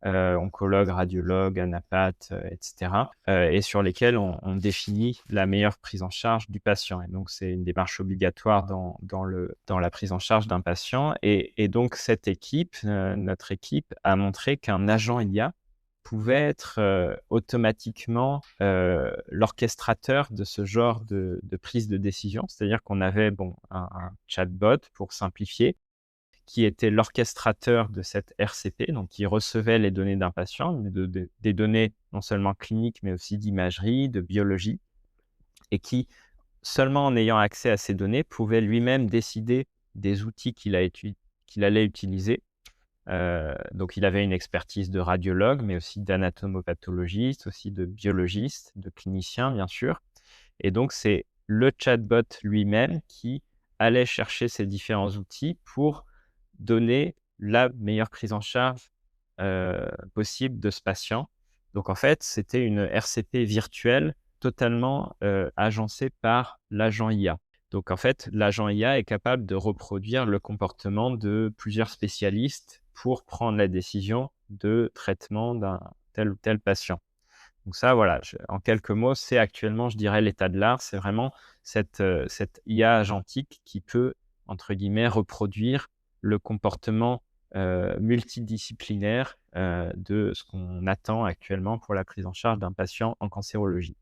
oncologues, radiologues, anapathes, et cetera, et sur lesquels on définit la meilleure prise en charge du patient et donc c'est une démarche obligatoire dans la prise en charge d'un patient et donc cette équipe, notre équipe a montré qu'un agent IA pouvait être, automatiquement, l'orchestrateur de ce genre de prise de décision. C'est-à-dire qu'on avait, bon, un chatbot pour simplifier, qui était l'orchestrateur de cette RCP, donc qui recevait les données d'un patient, mais des données non seulement cliniques, mais aussi d'imagerie, de biologie et qui, seulement en ayant accès à ces données, pouvait lui-même décider des outils qu'il allait utiliser. Donc il avait une expertise de radiologue, mais aussi d'anatomopathologiste, aussi de biologiste, de clinicien, bien sûr et donc c'est le chatbot lui-même qui allait chercher ces différents outils pour donner la meilleure prise en charge, possible de ce patient. Donc en fait, c'était une RCP virtuelle totalement, agencée par l'agent IA. Donc en fait, l'agent IA est capable de reproduire le comportement de plusieurs spécialistes pour prendre la décision de traitement d'un tel ou tel patient. Donc ça, voilà, en quelques mots, c'est actuellement, je dirais, l'état de l'art. C'est vraiment cette IA agentique qui peut, entre guillemets, «reproduire» le comportement, multidisciplinaire, de ce qu'on attend actuellement pour la prise en charge d'un patient en cancérologie.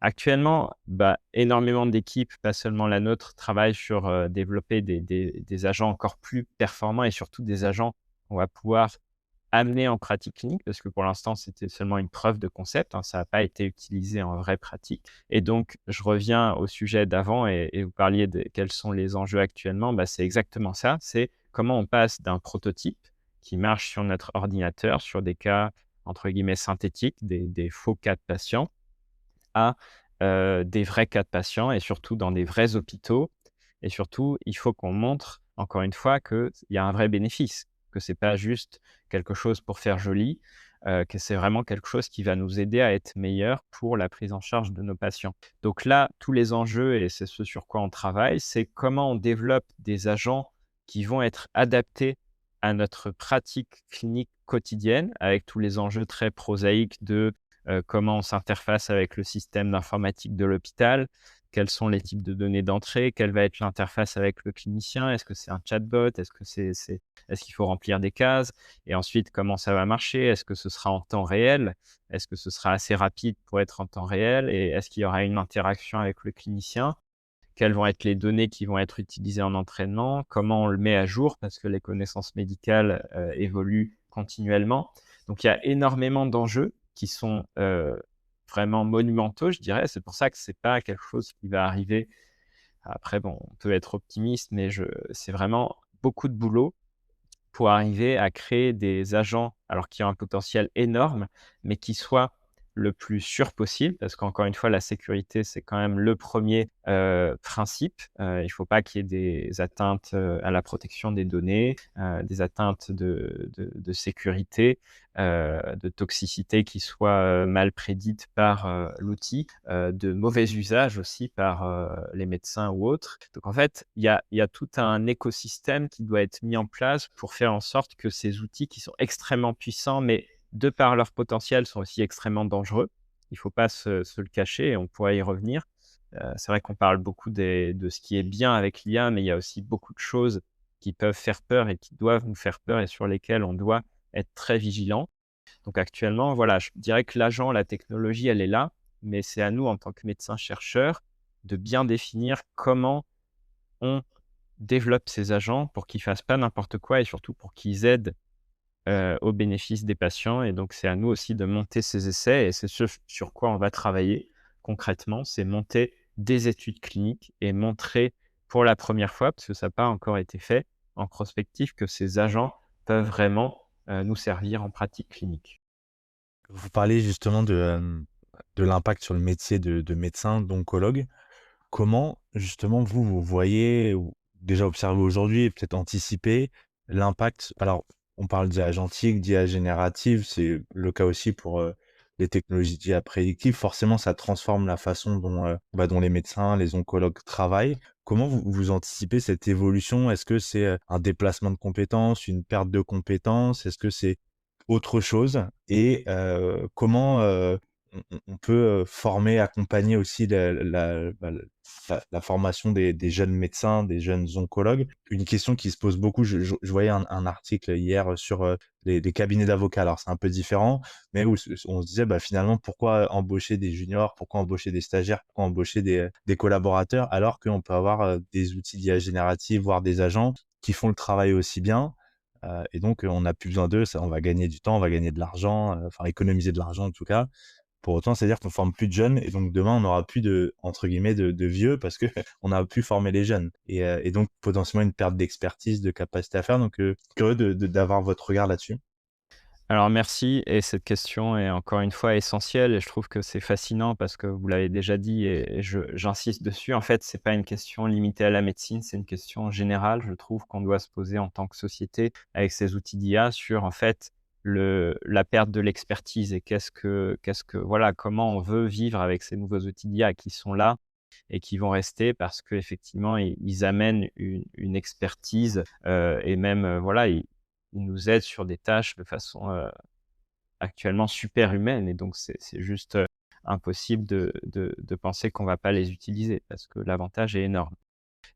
Actuellement, bah, énormément d'équipes, pas seulement la nôtre, travaillent sur, développer des agents encore plus performants et surtout des agents qu'on va pouvoir amener en pratique clinique parce que pour l'instant, c'était seulement une preuve de concept, hein, ça n'a pas été utilisé en vraie pratique et donc je reviens au sujet d'avant et vous parliez de quels sont les enjeux actuellement, bah, c'est exactement ça, c'est comment on passe d'un prototype qui marche sur notre ordinateur, sur des cas entre guillemets «synthétiques», des faux cas de patients à, des vrais cas de patients et surtout dans des vrais hôpitaux et surtout, il faut qu'on montre encore une fois qu'il y a un vrai bénéfice, que c'est pas juste quelque chose pour faire joli, que c'est vraiment quelque chose qui va nous aider à être meilleurs pour la prise en charge de nos patients. Donc là, tous les enjeux et c'est ce sur quoi on travaille, c'est comment on développe des agents qui vont être adaptés à notre pratique clinique quotidienne avec tous les enjeux très prosaïques de comment on s'interface avec le système d'informatique de l'hôpital, quels sont les types de données d'entrée, quelle va être l'interface avec le clinicien, est-ce que c'est un chatbot, est-ce qu'il faut remplir des cases et ensuite comment ça va marcher, est-ce que ce sera en temps réel, est-ce que ce sera assez rapide pour être en temps réel et est-ce qu'il y aura une interaction avec le clinicien? Quelles vont être les données qui vont être utilisées en entraînement? Comment on le met à jour? Parce que les connaissances médicales, évoluent continuellement. Donc il y a énormément d'enjeux qui sont, vraiment monumentaux, je dirais. C'est pour ça que c'est pas quelque chose qui va arriver après bon, on peut être optimiste, mais c'est vraiment beaucoup de boulot pour arriver à créer des agents, alors qui ont un potentiel énorme, mais qui soient le plus sûrs possible. Parce qu'encore une fois, la sécurité, c'est quand même le premier principe. Il ne faut pas qu'il y ait des atteintes, à la protection des données, des atteintes de sécurité, de toxicité qui soient, mal prédites par, l'outil, de mauvais usage aussi par, les médecins ou autres. Donc en fait, il y a tout un écosystème qui doit être mis en place pour faire en sorte que ces outils qui sont extrêmement puissants, mais de par leur potentiel, sont aussi extrêmement dangereux. Il ne faut pas se le cacher et on pourrait y revenir. C'est vrai qu'on parle beaucoup de ce qui est bien avec l'IA, mais il y a aussi beaucoup de choses qui peuvent faire peur et qui doivent nous faire peur et sur lesquelles on doit être très vigilant. Donc actuellement, voilà, je dirais que l'agent, la technologie, elle est là, mais c'est à nous, en tant que médecins-chercheurs, de bien définir comment on développe ces agents pour qu'ils fassent pas n'importe quoi et surtout pour qu'ils aident, au bénéfice des patients et donc c'est à nous aussi de monter ces essais et c'est ce sur quoi on va travailler concrètement, c'est monter des études cliniques et montrer pour la première fois, parce que ça n'a pas encore été fait, en prospective, que ces agents peuvent vraiment, nous servir en pratique clinique. Vous parlez justement de l'impact sur le métier de médecin, d'oncologue. Comment justement vous voyez ou déjà observé aujourd'hui et peut-être anticiper l'impact alors on parle d'IA agentique, d'IA générative, c'est le cas aussi pour, les technologies d'IA prédictives. Forcément, ça transforme la façon dont, dont les médecins, les oncologues travaillent. Comment vous anticipez cette évolution? Est-ce que c'est, un déplacement de compétences, une perte de compétences? Est-ce que c'est autre chose? Et comment, on peut, former, accompagner aussi la formation des jeunes médecins, des jeunes oncologues. Une question qui se pose beaucoup, je voyais un article hier sur, les cabinets d'avocats. Alors c'est un peu différent, mais où on se disait, bah, finalement, pourquoi embaucher des juniors? Pourquoi embaucher des stagiaires? Pourquoi embaucher des collaborateurs? Alors qu'on peut avoir, des outils d'IA générative, voire des agents qui font le travail aussi bien, et donc, on n'a plus besoin d'eux, ça on va gagner du temps, on va gagner de l'argent, enfin économiser de l'argent en tout cas. Pour autant, c'est-à-dire qu'on forme plus de jeunes et donc demain, on n'aura plus de entre guillemets «de vieux» parce que on a pu former les jeunes et donc potentiellement une perte d'expertise, de capacité à faire donc curieux d'avoir votre regard là-dessus. Alors merci et cette question est encore une fois essentielle et je trouve que c'est fascinant parce que vous l'avez déjà dit et j'insiste dessus. En fait, c'est pas une question limitée à la médecine, c'est une question générale, je trouve, qu'on doit se poser en tant que société avec ces outils d'IA sur, en fait, la perte de l'expertise et qu'est-ce que voilà, comment on veut vivre avec ces nouveaux outils d'IA qui sont là et qui vont rester parce qu'effectivement, ils amènent une expertise, et même, voilà, ils nous aident sur des tâches de façon, actuellement super humaine et donc c'est juste, impossible de penser qu'on va pas les utiliser parce que l'avantage est énorme.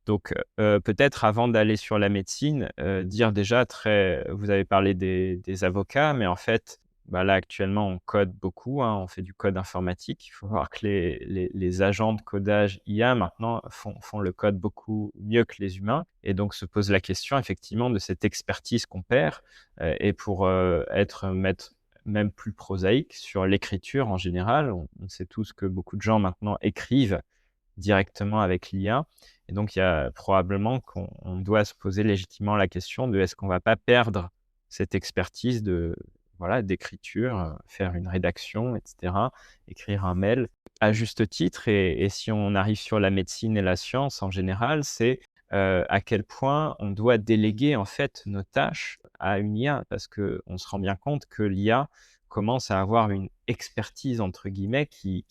Donc, peut-être avant d'aller sur la médecine, dire déjà très vous avez parlé des avocats, mais en fait, bah, là, actuellement, on code beaucoup, hein, on fait du code informatique. Il faut voir que les agents de codage IA maintenant font le code beaucoup mieux que les humains et donc se pose la question effectivement de cette expertise qu'on perd, et pour, mettre même plus prosaïque, sur l'écriture en général. On sait tous que beaucoup de gens maintenant écrivent directement avec l'IA et donc il y a probablement qu'on doit se poser légitimement la question de: «Est-ce qu'on va pas perdre cette expertise de voilà, d'écriture, faire une rédaction et cetera, écrire un mail?» À juste titre et si on arrive sur la médecine et la science en général, c'est, à quel point on doit déléguer en fait nos tâches à une IA. Parce qu'on se rend bien compte que l'IA commence à avoir une «expertise» entre guillemets qui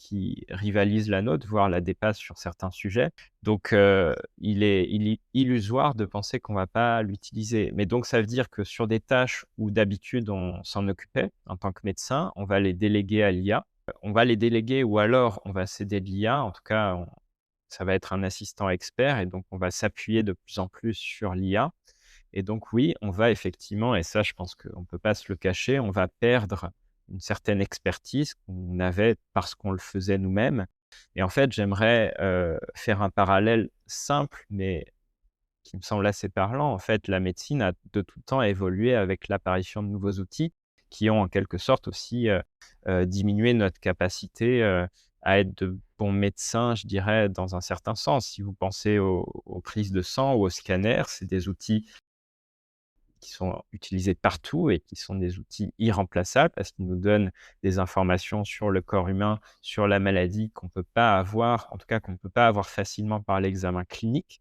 rivalise la nôtre, voire la dépasse sur certains sujets. Donc, il est illusoire de penser qu'on va pas l'utiliser. Mais donc ça veut dire que sur des tâches où d'habitude on s'en occupait en tant que médecin, on va les déléguer à l'IA on va les déléguer ou alors on va céder de l'IA. En tout cas, ça va être un assistant expert et donc on va s'appuyer de plus en plus sur l'IA et donc oui, on va effectivement et ça je pense qu'on ne peut pas se le cacher, on va perdre une certaine expertise qu'on avait parce qu'on le faisait nous-mêmes et en fait, j'aimerais, faire un parallèle simple mais qui me semble assez parlant. En fait, la médecine a de tout temps évolué avec l'apparition de nouveaux outils qui ont en quelque sorte aussi, diminué notre capacité, à être de bons médecins, je dirais, dans un certain sens. Si vous pensez aux prises de sang ou aux scanners, c'est des outils qui sont utilisés partout et qui sont des outils irremplaçables parce qu'ils nous donnent des informations sur le corps humain, sur la maladie qu'on ne peut pas avoir, en tout cas qu'on ne peut pas avoir facilement par l'examen clinique.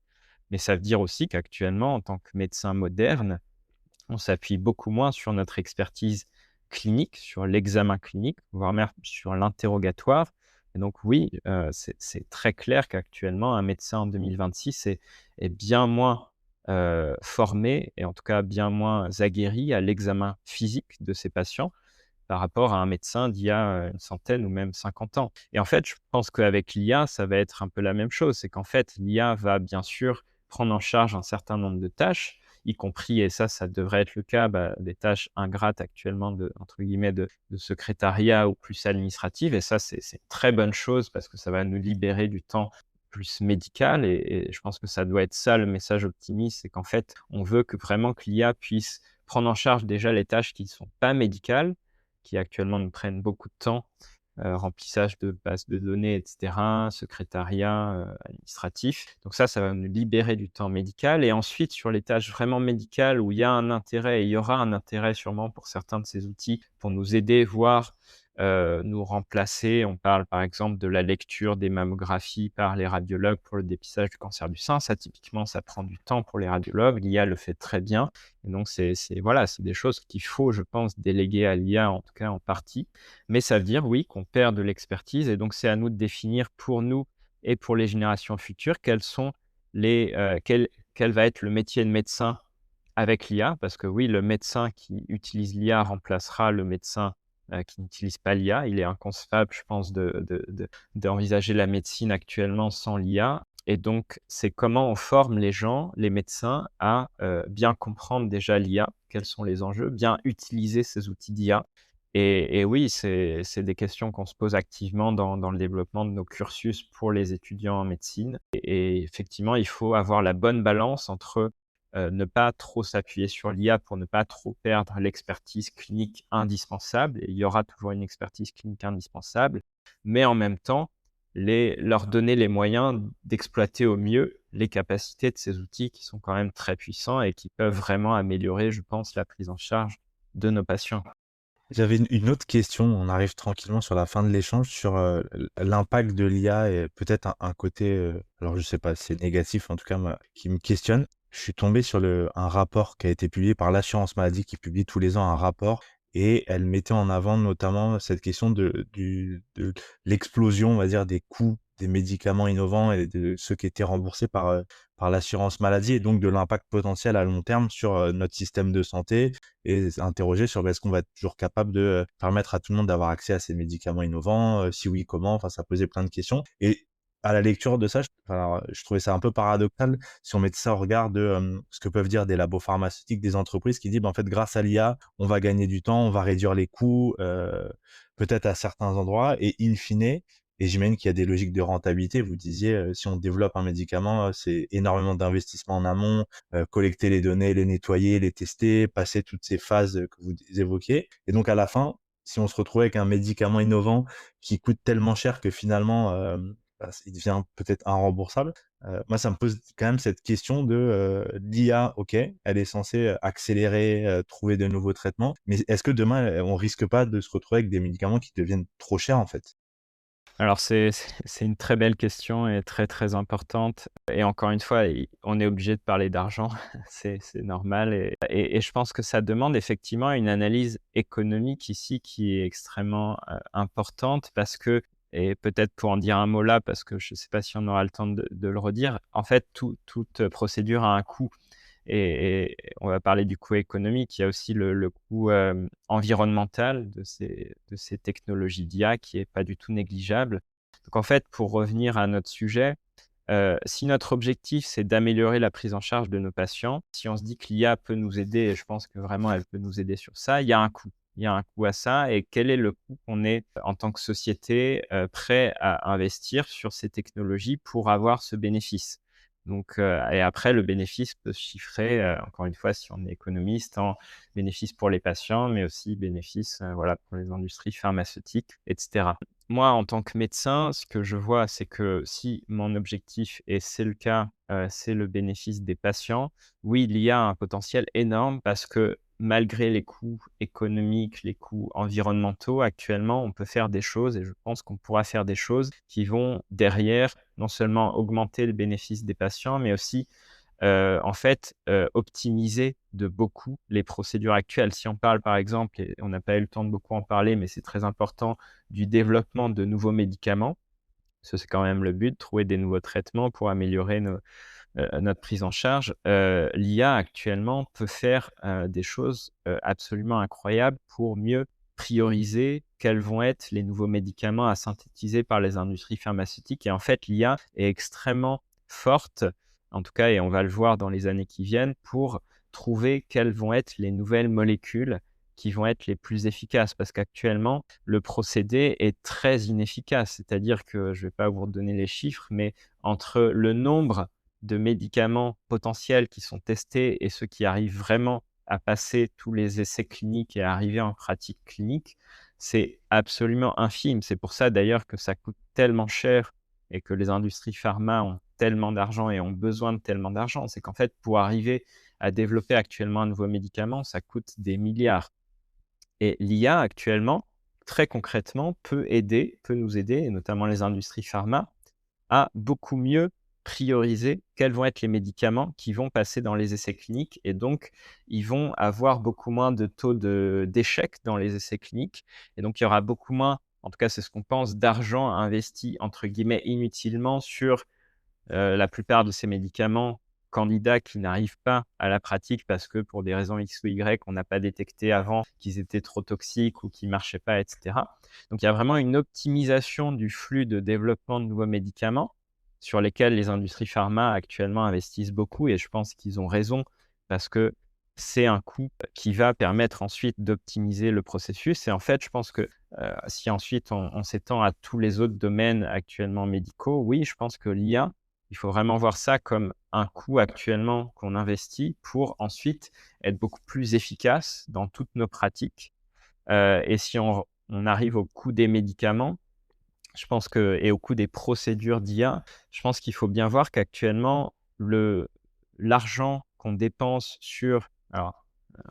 Mais ça veut dire aussi qu'actuellement, en tant que médecin moderne, on s'appuie beaucoup moins sur notre expertise clinique, sur l'examen clinique, voire même sur l'interrogatoire. Et donc oui, c'est très clair qu'actuellement, un médecin en 2026 est bien moins, formé et en tout cas bien moins aguerri à l'examen physique de ses patients par rapport à un médecin d'il y a, une centaine ou même 50 ans. Et en fait, je pense qu'avec l'IA, ça va être un peu la même chose. C'est qu'en fait, l'IA va bien sûr prendre en charge un certain nombre de tâches, y compris et ça devrait être le cas, des tâches ingrates actuellement de entre guillemets «de secrétariat» ou plus administratives et ça, c'est une très bonne chose parce que ça va nous libérer du temps plus médical et je pense que ça doit être ça le message optimiste, c'est qu'en fait, on veut que vraiment que l'IA puisse prendre en charge déjà les tâches qui ne sont pas médicales, qui actuellement nous prennent beaucoup de temps, remplissage de bases de données et cetera, secrétariat, administratif. Donc ça va nous libérer du temps médical et ensuite sur les tâches vraiment médicales où il y a un intérêt et il y aura un intérêt sûrement pour certains de ces outils pour nous aider, voire, nous remplacer. On parle par exemple de la lecture des mammographies par les radiologues pour le dépistage du cancer du sein. Ça typiquement, ça prend du temps pour les radiologues. L'IA le fait très bien et donc c'est voilà, c'est des choses qu'il faut, je pense, déléguer à l'IA, en tout cas en partie. Mais ça veut dire, oui, qu'on perd de l'expertise et donc c'est à nous de définir pour nous et pour les générations futures quels sont quel va être le métier de médecin avec l'IA. Parce que oui, le médecin qui utilise l'IA remplacera le médecin, qui n'utilise pas l'IA. Il est inconcevable, je pense, d'envisager la médecine actuellement sans l'IA et donc c'est comment on forme les gens, les médecins à, bien comprendre déjà l'IA, quels sont les enjeux, bien utiliser ces outils d'IA et oui, c'est des questions qu'on se pose activement dans le développement de nos cursus pour les étudiants en médecine et effectivement, il faut avoir la bonne balance entre, ne pas trop s'appuyer sur l'IA pour ne pas trop perdre l'expertise clinique indispensable et il y aura toujours une expertise clinique indispensable, mais en même temps, leur donner les moyens d'exploiter au mieux les capacités de ces outils qui sont quand même très puissants et qui peuvent vraiment améliorer, je pense, la prise en charge de nos patients. J'avais une autre question, on arrive tranquillement sur la fin de l'échange sur, l'impact de l'IA et peut-être un côté, alors je sais pas si c'est négatif, en tout cas moi, qui me questionne. Je suis tombé sur un rapport qui a été publié par l'assurance maladie qui publie tous les ans un rapport et elle mettait en avant notamment cette question de l'explosion, on va dire, des coûts des médicaments innovants et de ceux qui étaient remboursés par l'assurance maladie et donc de l'impact potentiel à long terme sur, notre système de santé et s'interroger sur, bah, est-ce qu'on va être toujours capable de, permettre à tout le monde d'avoir accès à ces médicaments innovants? Si oui, comment? Enfin, ça posait plein de questions et à la lecture de ça, je trouvais ça un peu paradoxal si on met ça au regard de, ce que peuvent dire des labos pharmaceutiques, des entreprises qui disent: «Bah, en fait, grâce à l'IA, on va gagner du temps, on va réduire les coûts, peut-être à certains endroits» et in fine et j'imagine qu'il y a des logiques de rentabilité. Vous disiez, si on développe un médicament, c'est énormément d'investissement en amont, collecter les données, les nettoyer, les tester, passer toutes ces phases, que vous évoquiez et donc à la fin, si on se retrouvait avec un médicament innovant qui coûte tellement cher que finalement, bah, il devient peut-être irremboursable, moi ça me pose quand même cette question de, l'IA, OK, elle est censée, accélérer, trouver de nouveaux traitements, mais est-ce que demain, on risque pas de se retrouver avec des médicaments qui deviennent trop chers, en fait? Alors c'est une très belle question et très, très importante et encore une fois, on est obligé de parler d'argent, c'est normal et je pense que ça demande effectivement une analyse économique ici qui est extrêmement, importante parce que et peut-être pour en dire un mot là, parce que je ne sais pas si on aura le temps de le redire, en fait toute procédure a un coût et on va parler du coût économique. Il y a aussi le coût, environnemental de ces technologies d'IA qui est pas du tout négligeable. Donc en fait, pour revenir à notre sujet, si notre objectif, c'est d'améliorer la prise en charge de nos patients, si on se dit que l'IA peut nous aider et je pense que vraiment elle peut nous aider sur ça, il y a un coût. Il y a un coût à ça et quel est le coût qu'on est, en tant que société, prêt à investir sur ces technologies pour avoir ce bénéfice? Donc et après le bénéfice peut se chiffrer, encore une fois, si on est économiste, en bénéfice pour les patients, mais aussi bénéfice, voilà, pour les industries pharmaceutiques et cetera. Moi, en tant que médecin, ce que je vois, c'est que si mon objectif et c'est le cas, c'est le bénéfice des patients, oui, l'IA a un potentiel énorme parce que malgré les coûts économiques, les coûts environnementaux, actuellement, on peut faire des choses et je pense qu'on pourra faire des choses qui vont derrière, non seulement augmenter le bénéfice des patients, mais aussi en fait, optimiser de beaucoup les procédures actuelles. Si on parle, par exemple, et on n'a pas eu le temps de beaucoup en parler, mais c'est très important, du développement de nouveaux médicaments. Parce que c'est quand même le but, trouver des nouveaux traitements pour améliorer notre prise en charge. L'IA actuellement peut faire, des choses, absolument incroyables pour mieux prioriser quels vont être les nouveaux médicaments à synthétiser par les industries pharmaceutiques et en fait, l'IA est extrêmement forte, en tout cas et on va le voir dans les années qui viennent, pour trouver quelles vont être les nouvelles molécules qui vont être les plus efficaces. Parce qu'actuellement, le procédé est très inefficace. C'est-à-dire que, je ne vais pas vous redonner les chiffres, mais entre le nombre de médicaments potentiels qui sont testés et ceux qui arrivent vraiment à passer tous les essais cliniques et à arriver en pratique clinique, c'est absolument infime. C'est pour ça d'ailleurs que ça coûte tellement cher et que les industries pharma ont tellement d'argent et ont besoin de tellement d'argent. C'est qu'en fait, pour arriver à développer actuellement un nouveau médicament, ça coûte des milliards. Et l'IA actuellement, très concrètement, peut nous aider, et notamment les industries pharma, à beaucoup mieux prioriser quels vont être les médicaments qui vont passer dans les essais cliniques et donc ils vont avoir beaucoup moins de taux d'échec dans les essais cliniques et donc il y aura beaucoup moins, en tout cas c'est ce qu'on pense, d'argent investi entre guillemets «inutilement» sur la plupart de ces médicaments candidats qui n'arrivent pas à la pratique parce que pour des raisons X ou Y, on n'a pas détecté avant qu'ils étaient trop toxiques ou qu'ils marchaient pas et cetera. Donc il y a vraiment une optimisation du flux de développement de nouveaux médicaments sur lesquels les industries pharma actuellement investissent beaucoup et je pense qu'ils ont raison parce que c'est un coût qui va permettre ensuite d'optimiser le processus et en fait, je pense que, si ensuite on s'étend à tous les autres domaines actuellement médicaux, oui, je pense que l'IA il faut vraiment voir ça comme un coût actuellement qu'on investit pour ensuite être beaucoup plus efficace dans toutes nos pratiques. Et si on arrive au coût des médicaments, je pense que et au coût des procédures d'IA, je pense qu'il faut bien voir qu'actuellement l'argent qu'on dépense sur alors,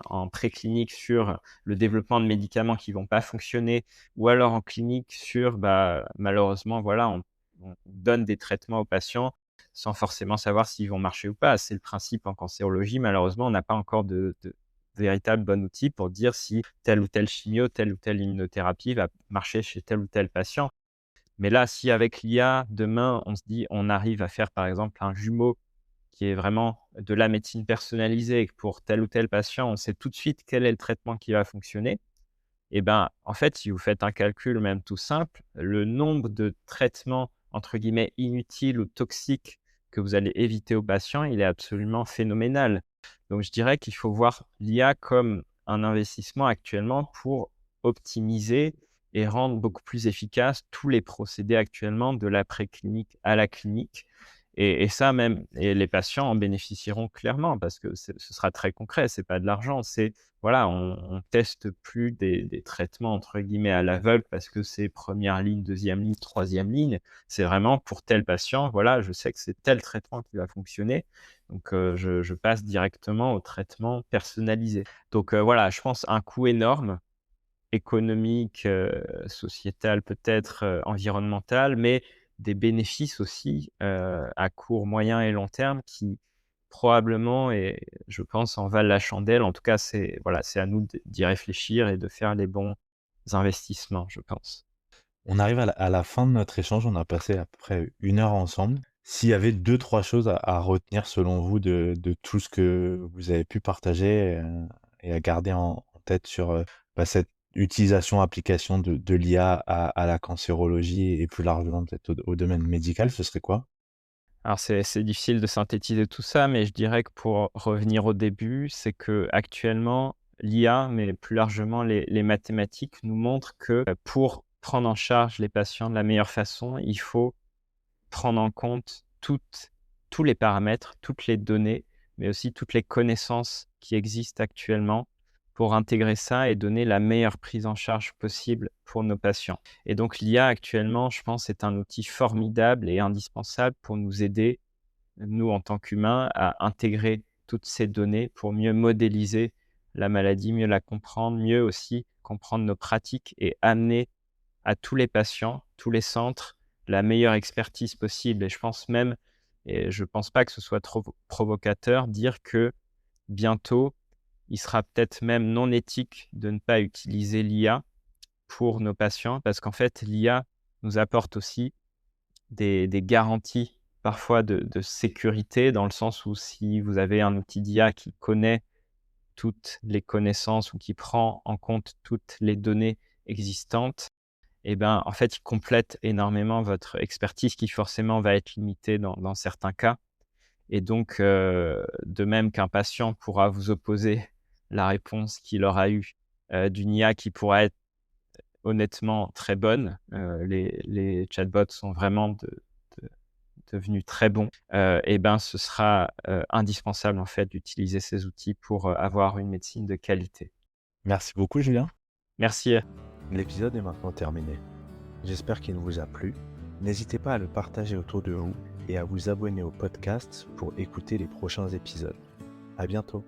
en préclinique sur le développement de médicaments qui vont pas fonctionner ou alors en clinique sur, bah, malheureusement, voilà, on donne des traitements aux patients sans forcément savoir s'ils vont marcher ou pas. C'est le principe en cancérologie. Malheureusement, on n'a pas encore de véritable bon outil pour dire si telle ou telle chimio, telle ou telle immunothérapie va marcher chez tel ou tel patient. Mais là, si avec l'IA, demain, on se dit, on arrive à faire, par exemple, un jumeau qui est vraiment de la médecine personnalisée et que pour tel ou tel patient, on sait tout de suite quel est le traitement qui va fonctionner et ben, en fait, si vous faites un calcul même tout simple, le nombre de traitements entre guillemets «inutiles» ou toxiques que vous allez éviter aux patients, il est absolument phénoménal. Donc je dirais qu'il faut voir l'IA comme un investissement actuellement pour optimiser et rendre beaucoup plus efficaces tous les procédés actuellement de la préclinique à la clinique et ça même et les patients en bénéficieront clairement parce que ce sera très concret, c'est pas de l'argent, c'est voilà, on teste plus des traitements entre guillemets «à l'aveugle» parce que c'est première ligne, deuxième ligne, troisième ligne. C'est vraiment pour tel patient, voilà, je sais que c'est tel traitement qui va fonctionner, donc je passe directement au traitement personnalisé. Donc voilà, je pense un coût énorme, économique, sociétal peut-être, environnemental, mais des bénéfices aussi, à court, moyen et long terme qui probablement et je pense en valent la chandelle. En tout cas, c'est voilà, c'est à nous d'y réfléchir et de faire les bons investissements, je pense. On arrive à la fin de notre échange, on a passé à peu près 1 heure ensemble. s'il y avait 2-3 choses à retenir selon vous de tout ce que vous avez pu partager, et à garder en tête sur, cette utilisation, application de l'IA à la cancérologie et plus largement peut-être au domaine médical, ce serait quoi? Alors c'est difficile de synthétiser tout ça, mais je dirais que pour revenir au début, c'est que actuellement l'IA, mais plus largement les mathématiques nous montrent que, pour prendre en charge les patients de la meilleure façon, il faut prendre en compte tous les paramètres, toutes les données, mais aussi toutes les connaissances qui existent actuellement pour intégrer ça et donner la meilleure prise en charge possible pour nos patients. Et donc l'IA actuellement, je pense, est un outil formidable et indispensable pour nous aider, nous en tant qu'humains, à intégrer toutes ces données pour mieux modéliser la maladie, mieux la comprendre, mieux aussi comprendre nos pratiques et amener à tous les patients, tous les centres, la meilleure expertise possible. Et je pense même, et je pense pas que ce soit trop provocateur, dire que bientôt, il sera peut-être même non éthique de ne pas utiliser l'IA pour nos patients, parce qu'en fait, l'IA nous apporte aussi des garanties parfois de sécurité, dans le sens où si vous avez un outil d'IA qui connaît toutes les connaissances ou qui prend en compte toutes les données existantes, et ben, en fait, il complète énormément votre expertise qui forcément va être limitée dans certains cas. Et donc, de même qu'un patient pourra vous opposer la réponse qu'il aura eue, d'une IA qui pourra être honnêtement très bonne. Les chatbots sont vraiment de devenus très bons. Et ben, ce sera, indispensable en fait d'utiliser ces outils pour, avoir une médecine de qualité. Merci beaucoup Julien. Merci. L'épisode est maintenant terminé. J'espère qu'il vous a plu. N'hésitez pas à le partager autour de vous et à vous abonner au podcast pour écouter les prochains épisodes. À bientôt.